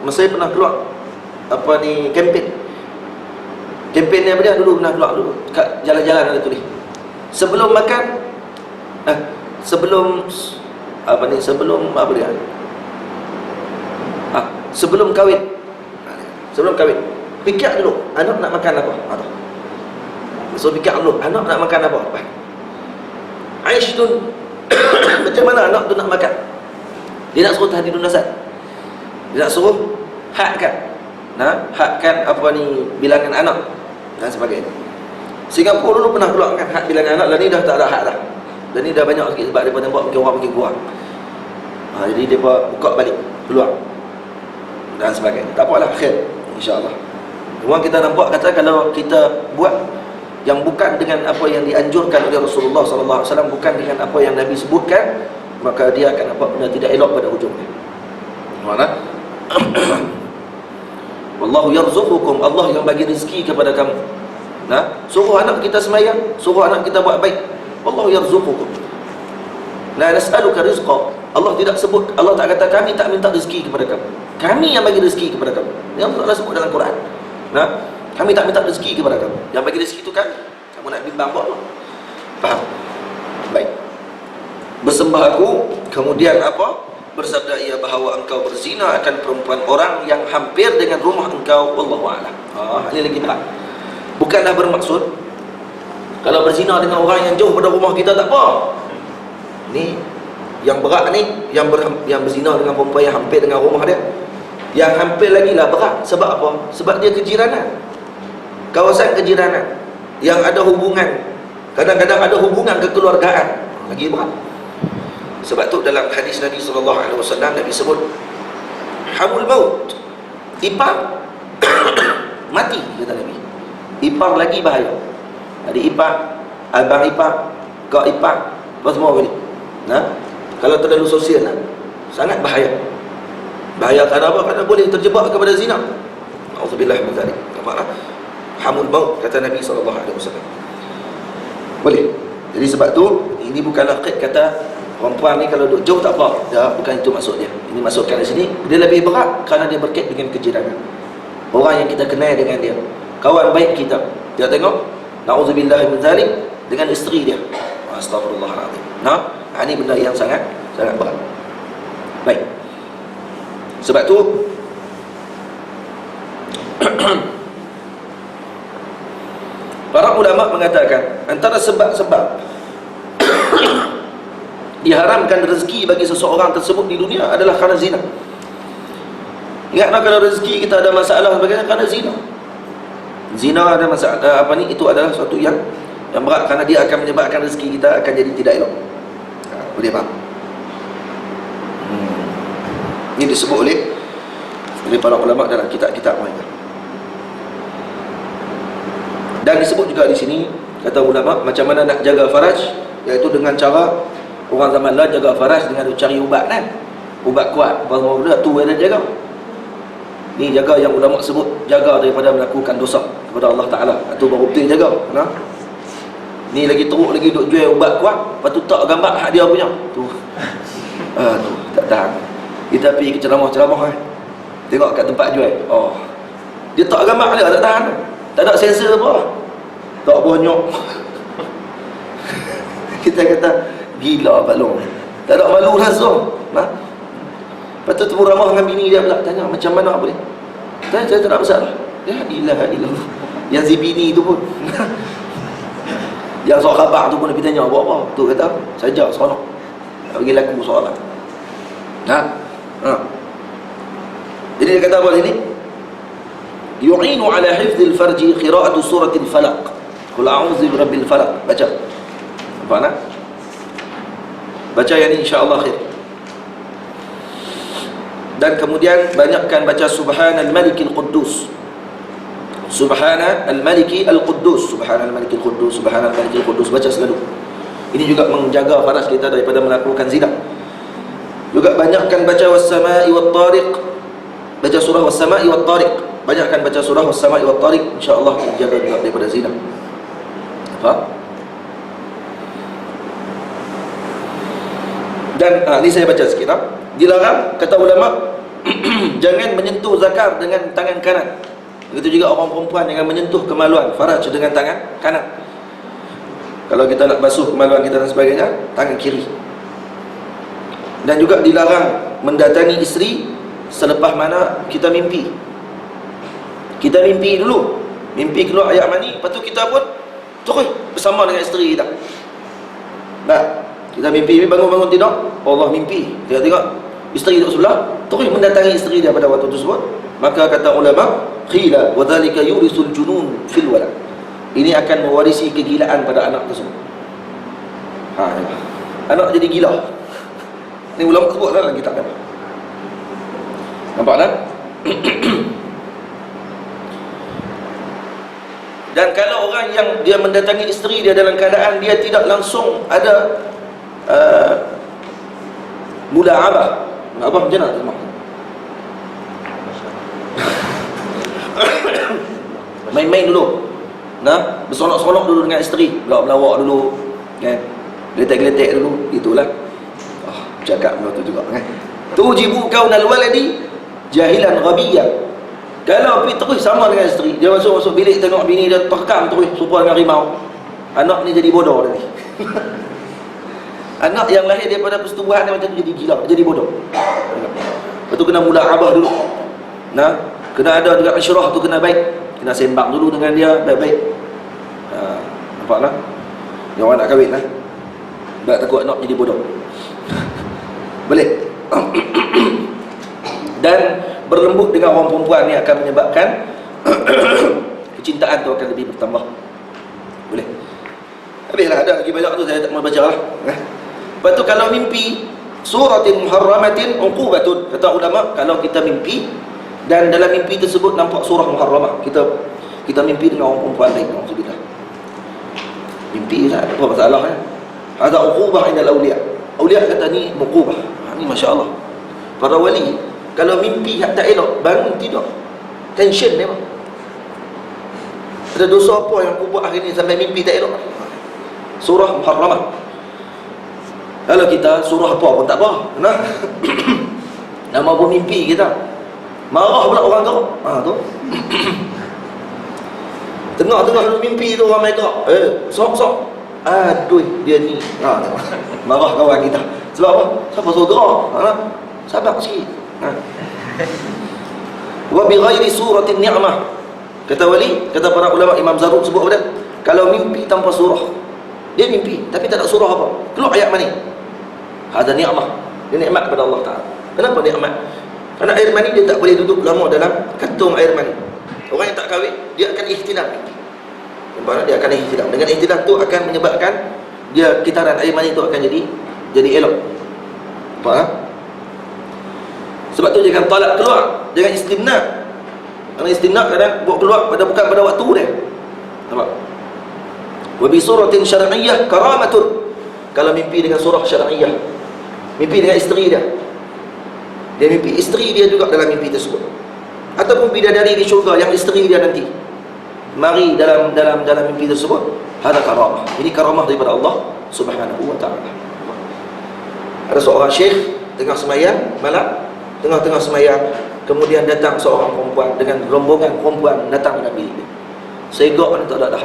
Mesir pernah keluar apa ni kempen. Kempen ni apa dia? Dulu pernah keluar dulu kat jalan-jalan ada tulis. Sebelum makan sebelum dia? Sebelum kahwin. Sebelum kahwin. Fikir dulu anak nak makan apa? So fikir dulu anak nak makan apa? Aish tu macam mana anak tu nak makan? Dia nak suruh tahdidun nasab. Dia nak suruh hadkan. Hadkan apa ni bilangan anak dan sebagainya. Singapura dulu pernah keluarkan had bilangan anak, dan ni dah tak ada had dah. Dan ni dah banyak sikit sebab dia tembak makin orang makin kurang. Jadi dia buka balik keluar dan sebagainya. Tak apalah, khair insya-Allah. Cuma kita nampak kata kalau kita buat yang bukan dengan apa yang dianjurkan oleh Rasulullah sallallahu alaihi wasallam, bukan dengan apa yang Nabi sebutkan, maka dia akan nampak benda tidak elok pada hujungnya. Mana? Wallahu yarzuqukum, Allah yang bagi rezeki kepada kamu. Suruh anak kita sembahyang, suruh anak kita buat baik. Wallahu yarzuqukum. La nas'aluka rizqa. Allah tidak sebut, Allah tak kata kami tak minta rezeki kepada kamu. Kami yang bagi rezeki kepada kamu. Yang Allah sebut dalam Quran. Kami tak minta rezeki kepada kamu. Yang bagi rezeki itu kami. Kamu nak bimbang buat apa? Faham? Baik. Bersembah aku, kemudian apa? Bersabda ia bahawa engkau berzina akan perempuan orang yang hampir dengan rumah engkau. Wallahu a'lam. Ini lagi berat. Bukanlah bermaksud kalau berzina dengan orang yang jauh pada rumah kita tak apa. Ni yang berat ni, yang berzina dengan perempuan yang hampir dengan rumah dia. Yang hampir lagi lah berat. Sebab apa? Sebab dia kejiranan. Kawasan kejiranan yang ada hubungan, kadang-kadang ada hubungan kekeluargaan, lagi berat. Sebab tu dalam hadis Nabi sallallahu alaihi wasallam Nabi sebut hamul maut, ipar mati, kata Nabi. Ipar lagi bahaya. Ada ipar, abang ipar, kak ipar, apa semua boleh. Kalau terlalu sosial sangat bahaya. Bahaya kerana apa? Kerana boleh terjebak kepada zina. Auzubillah min zalik. Apa? Hamul maut, kata Nabi SAW. Boleh. Jadi sebab tu ini bukanlah qid kata perempuan ni kalau duduk jauh tak apa. Bukan itu maksud dia. Ini maksudkan di sini dia lebih berat kerana dia berkait dengan kejiranan. Orang yang kita kenal dengan dia, kawan baik kita, dia tengok na'udzubillah min zalik dengan isteri dia. Astagfirullahaladzim. Ini benda yang sangat berat. Baik. Sebab tu para ulama mengatakan antara sebab-sebab diharamkan rezeki bagi seseorang tersebut di dunia adalah kerana zina. Ingatlah kalau rezeki kita ada masalah sebagainya kerana zina. Zina ada masalah itu adalah sesuatu yang berat kerana dia akan menyebabkan rezeki kita akan jadi tidak elok. Boleh faham? Ini disebut oleh para ulama dalam kitab-kitab mereka. Dan disebut juga di sini, kata ulama, macam mana nak jaga faraj, iaitu dengan cara orang zaman lah jaga faraj dengan cari ubat kan. Ubat kuat, baru tu ada jaga. Ni jaga yang ulama sebut jaga daripada melakukan dosa kepada Allah Ta'ala. Itu baru betul jaga. Ni lagi teruk lagi duk jual ubat kuat, lepas tu tak gambar hak dia punya. Tu tak tahan. Kita pergi ke ceramah-ceramah tengok kat tempat jual. Dia tak gambar dia, tak tahan. Tak ada sensor apa. Tak bonyok. Kita kata gila balong. Tak ada malu langsung. Lepas tu temu ramah dengan bini dia pula, tanya macam mana boleh. Saya tak ada masalah. Ya ilaha illallah. Yang si bini tu pun yang soal khabar tu pun dia tanya buat apa. Tu kata saja seronok. Tak bagi laku soalan. Jadi dia kata apa sini? Yu'inu ala hifdzil farji qira'atu suratil falaq. Qul a'udzu birabbil falaq. Baca. Nampak tak? Baca yang ni insya-Allah khair. Dan kemudian banyakkan baca Subhanal Malikil Quddus. Subhanal Maliki Al-Quddus, Subhanal Malikil Quddus, Subhanal Malikil Quddus, baca selalu. Ini juga menjaga faras kita daripada melakukan zina. Juga banyakkan baca Was-Sama'i Wat-Tariq. Baca surah Was-Sama'i Wat-Tariq. Banyakkan baca surah Was-Sama'i Wat-Tariq, insya-Allah menjaga juga daripada zina. Faham? Dan ni saya baca sikit lah. Dilarang, kata ulama, jangan menyentuh zakar dengan tangan kanan. Begitu juga orang perempuan jangan menyentuh kemaluan faraj dengan tangan kanan. Kalau kita nak basuh kemaluan kita dan sebagainya, tangan kiri. Dan juga dilarang mendatangi isteri selepas mana kita mimpi. Kita mimpi dulu, mimpi keluar air mani, lepas tu kita pun terus bersama dengan isteri kita. Nah, kita mimpi, bangun-bangun tidur, Allah mimpi, tengok-tengok isteri duduk sebelah, terus mendatangi isteri dia pada waktu tersebut. Maka kata ulama, qila wa dhalika yurisul junun fil walad. Ini akan mewarisi kegilaan pada anak tersebut. Anak jadi gila. Ini ulama sebut dalam kitab kan. Nampak tak? Dan kalau orang yang dia mendatangi isteri dia dalam keadaan dia tidak langsung ada mula'abah. Apa macam mana semua? Main-main dulu. Nah, bersonok-sonok dulu dengan isteri, belawak-belawak dulu, kan? Geletek-geletek dulu, itulah. Cakap benda tu juga, kan? Tujibu kaunal waladi jahilan ghabiyan. Kalau pergi terus sama dengan isteri, dia masuk bilik tengok bini dia terkam terus serupa dengan rimau. Anak ni jadi bodoh dah ni. Anak yang lahir daripada persetubuhan dia macam tu jadi gila, jadi bodoh. Lepas tu kena mula'abah dulu. Nah, kena ada juga asyrah tu kena baik. Kena sembang dulu dengan dia baik-baik. Nampak lah? Yang orang nak kahwin lah. Tak takut anak jadi bodoh. Boleh. Dan berlembut dengan orang perempuan ni akan menyebabkan kecintaan tu akan lebih bertambah. Boleh. Habislah, ada lagi banyak tu saya tak mau baca lah. Lepas tu kalau mimpi suratin muharramatin uqubatun, kata ulama, kalau kita mimpi dan dalam mimpi tersebut nampak surah muharramah, kita mimpi dengan orang perempuan lain, alhamdulillah. Mimpi tak apa masalah kan. Ada uqubah indal awliya. Awliya kata ni uqubah. Ni masya-Allah. Para wali kalau mimpi tak elok, bangun tidur, tension memang. Ada dosa apa yang aku buat hari ni sampai mimpi tak elok? Surah muharramah. Kalau kita surah apa pun tak apa. Nah. Nama pun mimpi kita. Marah pula orang tu. Tu. Tengah-tengah dulu mimpi tu orang mereka. Sok-sok. Aduh, dia ni. Marah kawan kita. Sebab apa? Siapa suruh gerak? Sabar sikit. Wa bi ghairi suratin ni'mah. Kata wali, kata para ulama, Imam Zarruq sebut apa dia? Kalau mimpi tanpa surah. Dia mimpi tapi tak ada surah apa. Keluar ayat mani. Ada ni'mah. Dia nikmat kepada Allah Taala. Kenapa nikmat? Kerana air mani dia tak boleh duduk lama dalam kantung air mani. Orang yang tak kahwin, dia akan ihtilam. Dia akan ihtilam. Dengan ihtilam tu akan menyebabkan dia kitaran air mani tu akan jadi elok. Faham? Sebab tu jangan talak keluar, jangan istimna. Kalau istimna kadang buat keluar bukan pada waktu dia. Nampak? Wa bi suratin syar'iyyah karamatun. Kalau mimpi dengan surah syar'iyyah, mimpi dengan isteri dia, dia mimpi isteri dia juga dalam mimpi tersebut, ataupun bidadari di syurga yang isteri dia nanti mari dalam mimpi tersebut, ada karamah. Ini karamah daripada Allah Subhanahu wa taala. Ada seorang syekh tengah sembahyang malam, tengah-tengah sembahyang, kemudian datang seorang perempuan dengan rombongan perempuan datang ke bilik dia. Segak tak ada dah.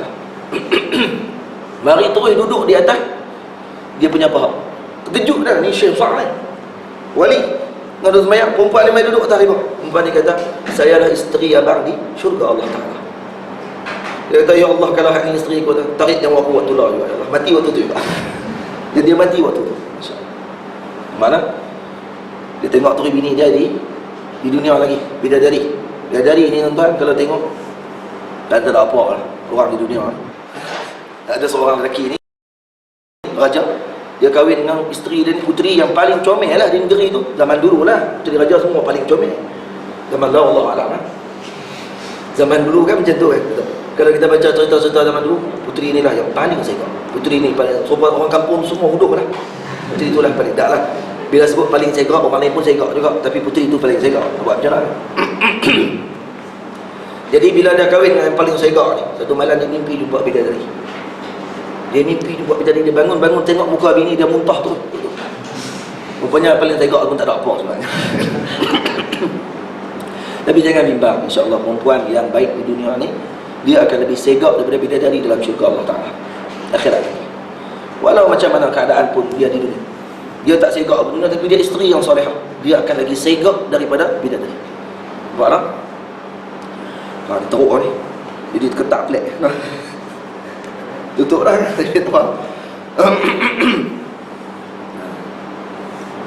Mari terus duduk di atas dia punya paha. Terkejut dah ni syekh Sa'id. Wali ngadu sembahyang, perempuan ni mai duduk atas riba. Perempuan ni kata, "Saya adalah isteri abang di syurga Allah Taala." Dia kata, "Ya Allah, kalau hak ni isteri aku, tarik nyawa aku waktu lah ya Allah." Mati waktu tu juga. Dan dia mati waktu tu. Mana? Dia tengok tu bini dia di dunia lagi, bidadari. Bidadari ni tuan-tuan kalau tengok tak ada apa lah orang di dunia. Tak ada seorang lelaki ni raja. Dia kahwin dengan isteri dia ni, puteri yang paling comel lah di negeri tu. Zaman dulu lah, puteri raja semua paling comel. Zaman dulu Allah Alam lah. Zaman dulu kan macam tu kan. Kalau kita baca cerita-cerita zaman dulu, puteri ni lah yang paling segak. Puteri ni paling, sebab orang kampung semua huduh lah. Puteri tu lah paling, tak lah. Bila sebut paling segak, orang lain pun segak juga. Tapi puteri tu paling segak. Buat macam mana? Jadi bila dia kahwin dengan yang paling segak ni, satu malam dia mimpi jumpa bidadari. Dia mimpi jumpa bidadari, dia bangun-bangun tengok muka bini dia muntah tu. Rupanya paling segak pun tak ada apa sebenarnya. Tapi jangan bimbang, insya-Allah perempuan yang baik di dunia ni dia akan lebih segak daripada bidadari dalam syurga Allah Ta'ala akhirat. Walau macam mana keadaan pun dia di dunia, dia tak segak di dunia, tapi dia isteri yang solehah, dia akan lagi segak daripada bidadari. Nampak tak? Dia teruk ni, jadi ketak pelik. Tutup lah.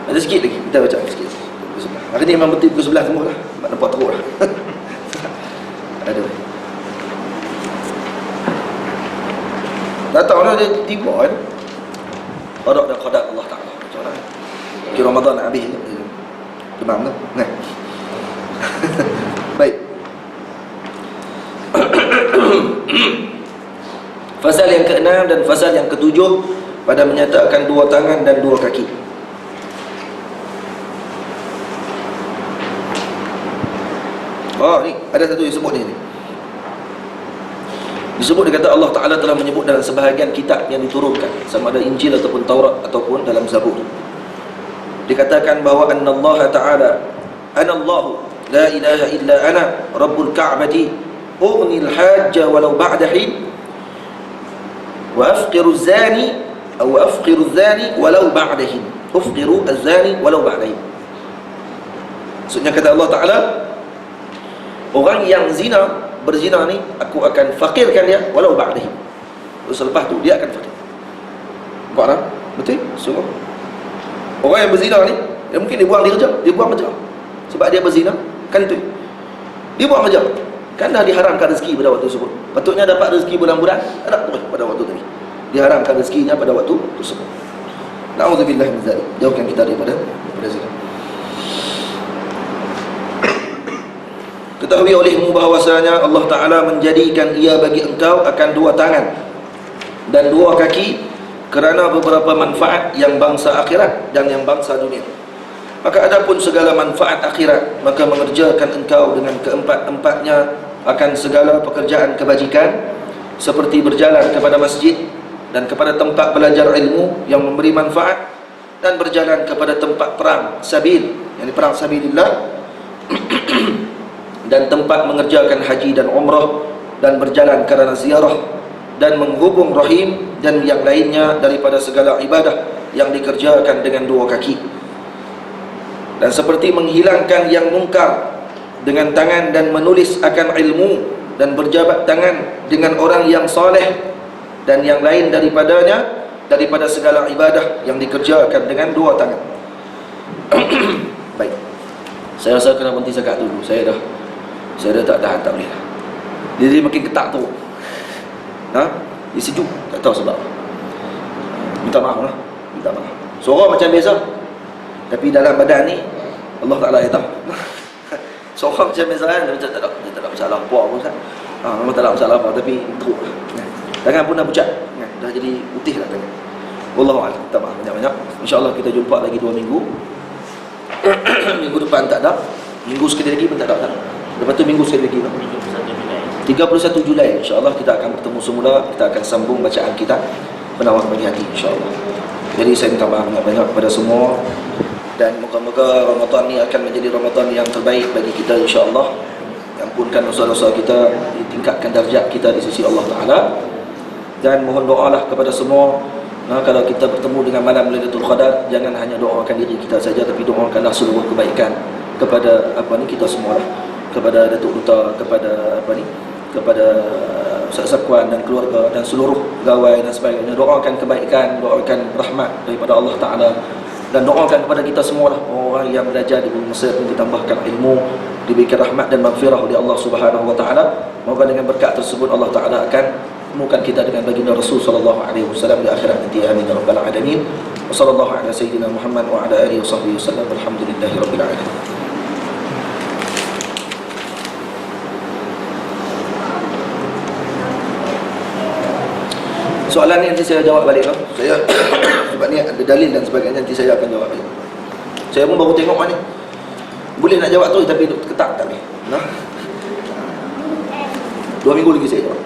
Ada sikit lagi, kita baca sikit. Hari ni memang betul pukul 11 semua lah. Nampak teruk lah. Ada. Tak tahu lah dia tiba kan. Qadak dan qadat Allah Ta'ala. Macam mana? Kira Ramadan nak habis. Demam tu. Nah. Baik. Fasal yang ke-6 dan fasal yang ke-7 pada menyatakan dua tangan dan dua kaki. Oh ni, ada satu yang sebut ni. Disebut, dia kata Allah Ta'ala telah menyebut dalam sebahagian kitab yang diturunkan, sama ada Injil ataupun Taurat ataupun dalam Zabur. Dikatakan bahawa annallaha ta'ala anallahu la ilaha illa ana rabbul ka'bati ugnil hajja walau ba'da hin wa afqiru zani atau afqiru zani walau ba'da hin. Ufqiru az-zani walau ba'da hin. Maksudnya kata Allah Ta'ala, orang yang berzina ni, aku akan fakirkan dia walau ba'dahi. Selepas tu dia akan fakir. Nampak tak? Betul? Sungguh. Orang yang berzina ni, dia mungkin dia buang kerja, dia buang kerja. Sebab dia berzina, kan itu. Dia buang kerja. Kan dah diharamkan rezeki pada waktu tersebut. Patutnya dapat rezeki bulan-bulan, tak dapat pada waktu tadi. Diharamkan rezekinya pada waktu tersebut. Na'udzubillah min dzalik. Jauhkan kita daripada zina. Ketahui olehmu bahawasanya Allah Ta'ala menjadikan ia bagi engkau akan dua tangan dan dua kaki kerana beberapa manfaat yang bangsa akhirat dan yang bangsa dunia. Maka adapun segala manfaat akhirat, maka mengerjakan engkau dengan keempat-empatnya akan segala pekerjaan kebajikan, seperti berjalan kepada masjid dan kepada tempat belajar ilmu yang memberi manfaat, dan berjalan kepada tempat perang sabil, yang perang sabilillah, dan tempat mengerjakan haji dan umrah, dan berjalan kerana ziarah, dan menghubung rahim, dan yang lainnya daripada segala ibadah yang dikerjakan dengan dua kaki. Dan seperti menghilangkan yang mungkar dengan tangan, dan menulis akan ilmu, dan berjabat tangan dengan orang yang soleh, dan yang lain daripadanya daripada segala ibadah yang dikerjakan dengan dua tangan. Baik, saya rasa kena berhenti sekat dulu. Saya dah tak tahan, tak boleh. Jadi makin ketak tu. Dia sejuk, tak tahu sebab. Minta maaf lah. Minta maaf. Suara macam biasa, tapi dalam badan ni Allah Ta'ala yang tahu. Suara macam biasa kan, dia tak ada masalah apa pun kan. Memang tak ada masalah apa, tapi teruk lah. Tangan pun dah pucat, dah jadi putih lah tangan. Wallahu'alam. Minta maaf banyak-banyak. InsyaAllah kita jumpa lagi 2 minggu. Minggu depan tak ada, minggu sekali lagi pun tak ada. Lepas tu minggu sekali lagi 31 Julai insyaAllah kita akan bertemu semula. Kita akan sambung bacaan kita Penawar Bagi Hati insyaAllah. Jadi saya minta maaf banyak-banyak kepada semua, dan moga-moga Ramadan ni akan menjadi Ramadan yang terbaik bagi kita insyaAllah. Ampunkan dosa-dosa kita, ditingkatkan darjat kita di sisi Allah Ta'ala. Dan mohon doalah kepada semua, kalau kita bertemu dengan malam Lailatul Qadar, jangan hanya doakan diri kita saja, tapi doakanlah seluruh kebaikan kepada kita semua lah, kepada Datuk Duta, kepada kepada Ustaz Sakuan dan keluarga dan seluruh pegawai dan sebagainya. Doakan kebaikan, doakan rahmat daripada Allah Ta'ala, dan doakan kepada kita semua lah, orang yang belajar di Bumi Mesir pun ditambahkan ilmu, diberikan rahmat dan maghfirah oleh Allah Subhanahu Wa Ta'ala. Moga dengan berkat tersebut Allah Ta'ala akan temukan kita dengan baginda Rasul sallallahu alaihi wasallam di akhirat nanti, amin ya rabbal alamin. Wa sallallahu ala sayyidina Muhammad wa ala alihi wasahbihi wasallam. Alhamdulillahi rabbil alamin. Soalan ni nanti saya jawab balik lah. Saya sebab ni ada dalil dan sebagainya, nanti saya akan jawab balik. Saya pun baru tengok ni. Boleh nak jawab tu tapi ketak tak ni. Nah. 2 minggu lagi saya jawab.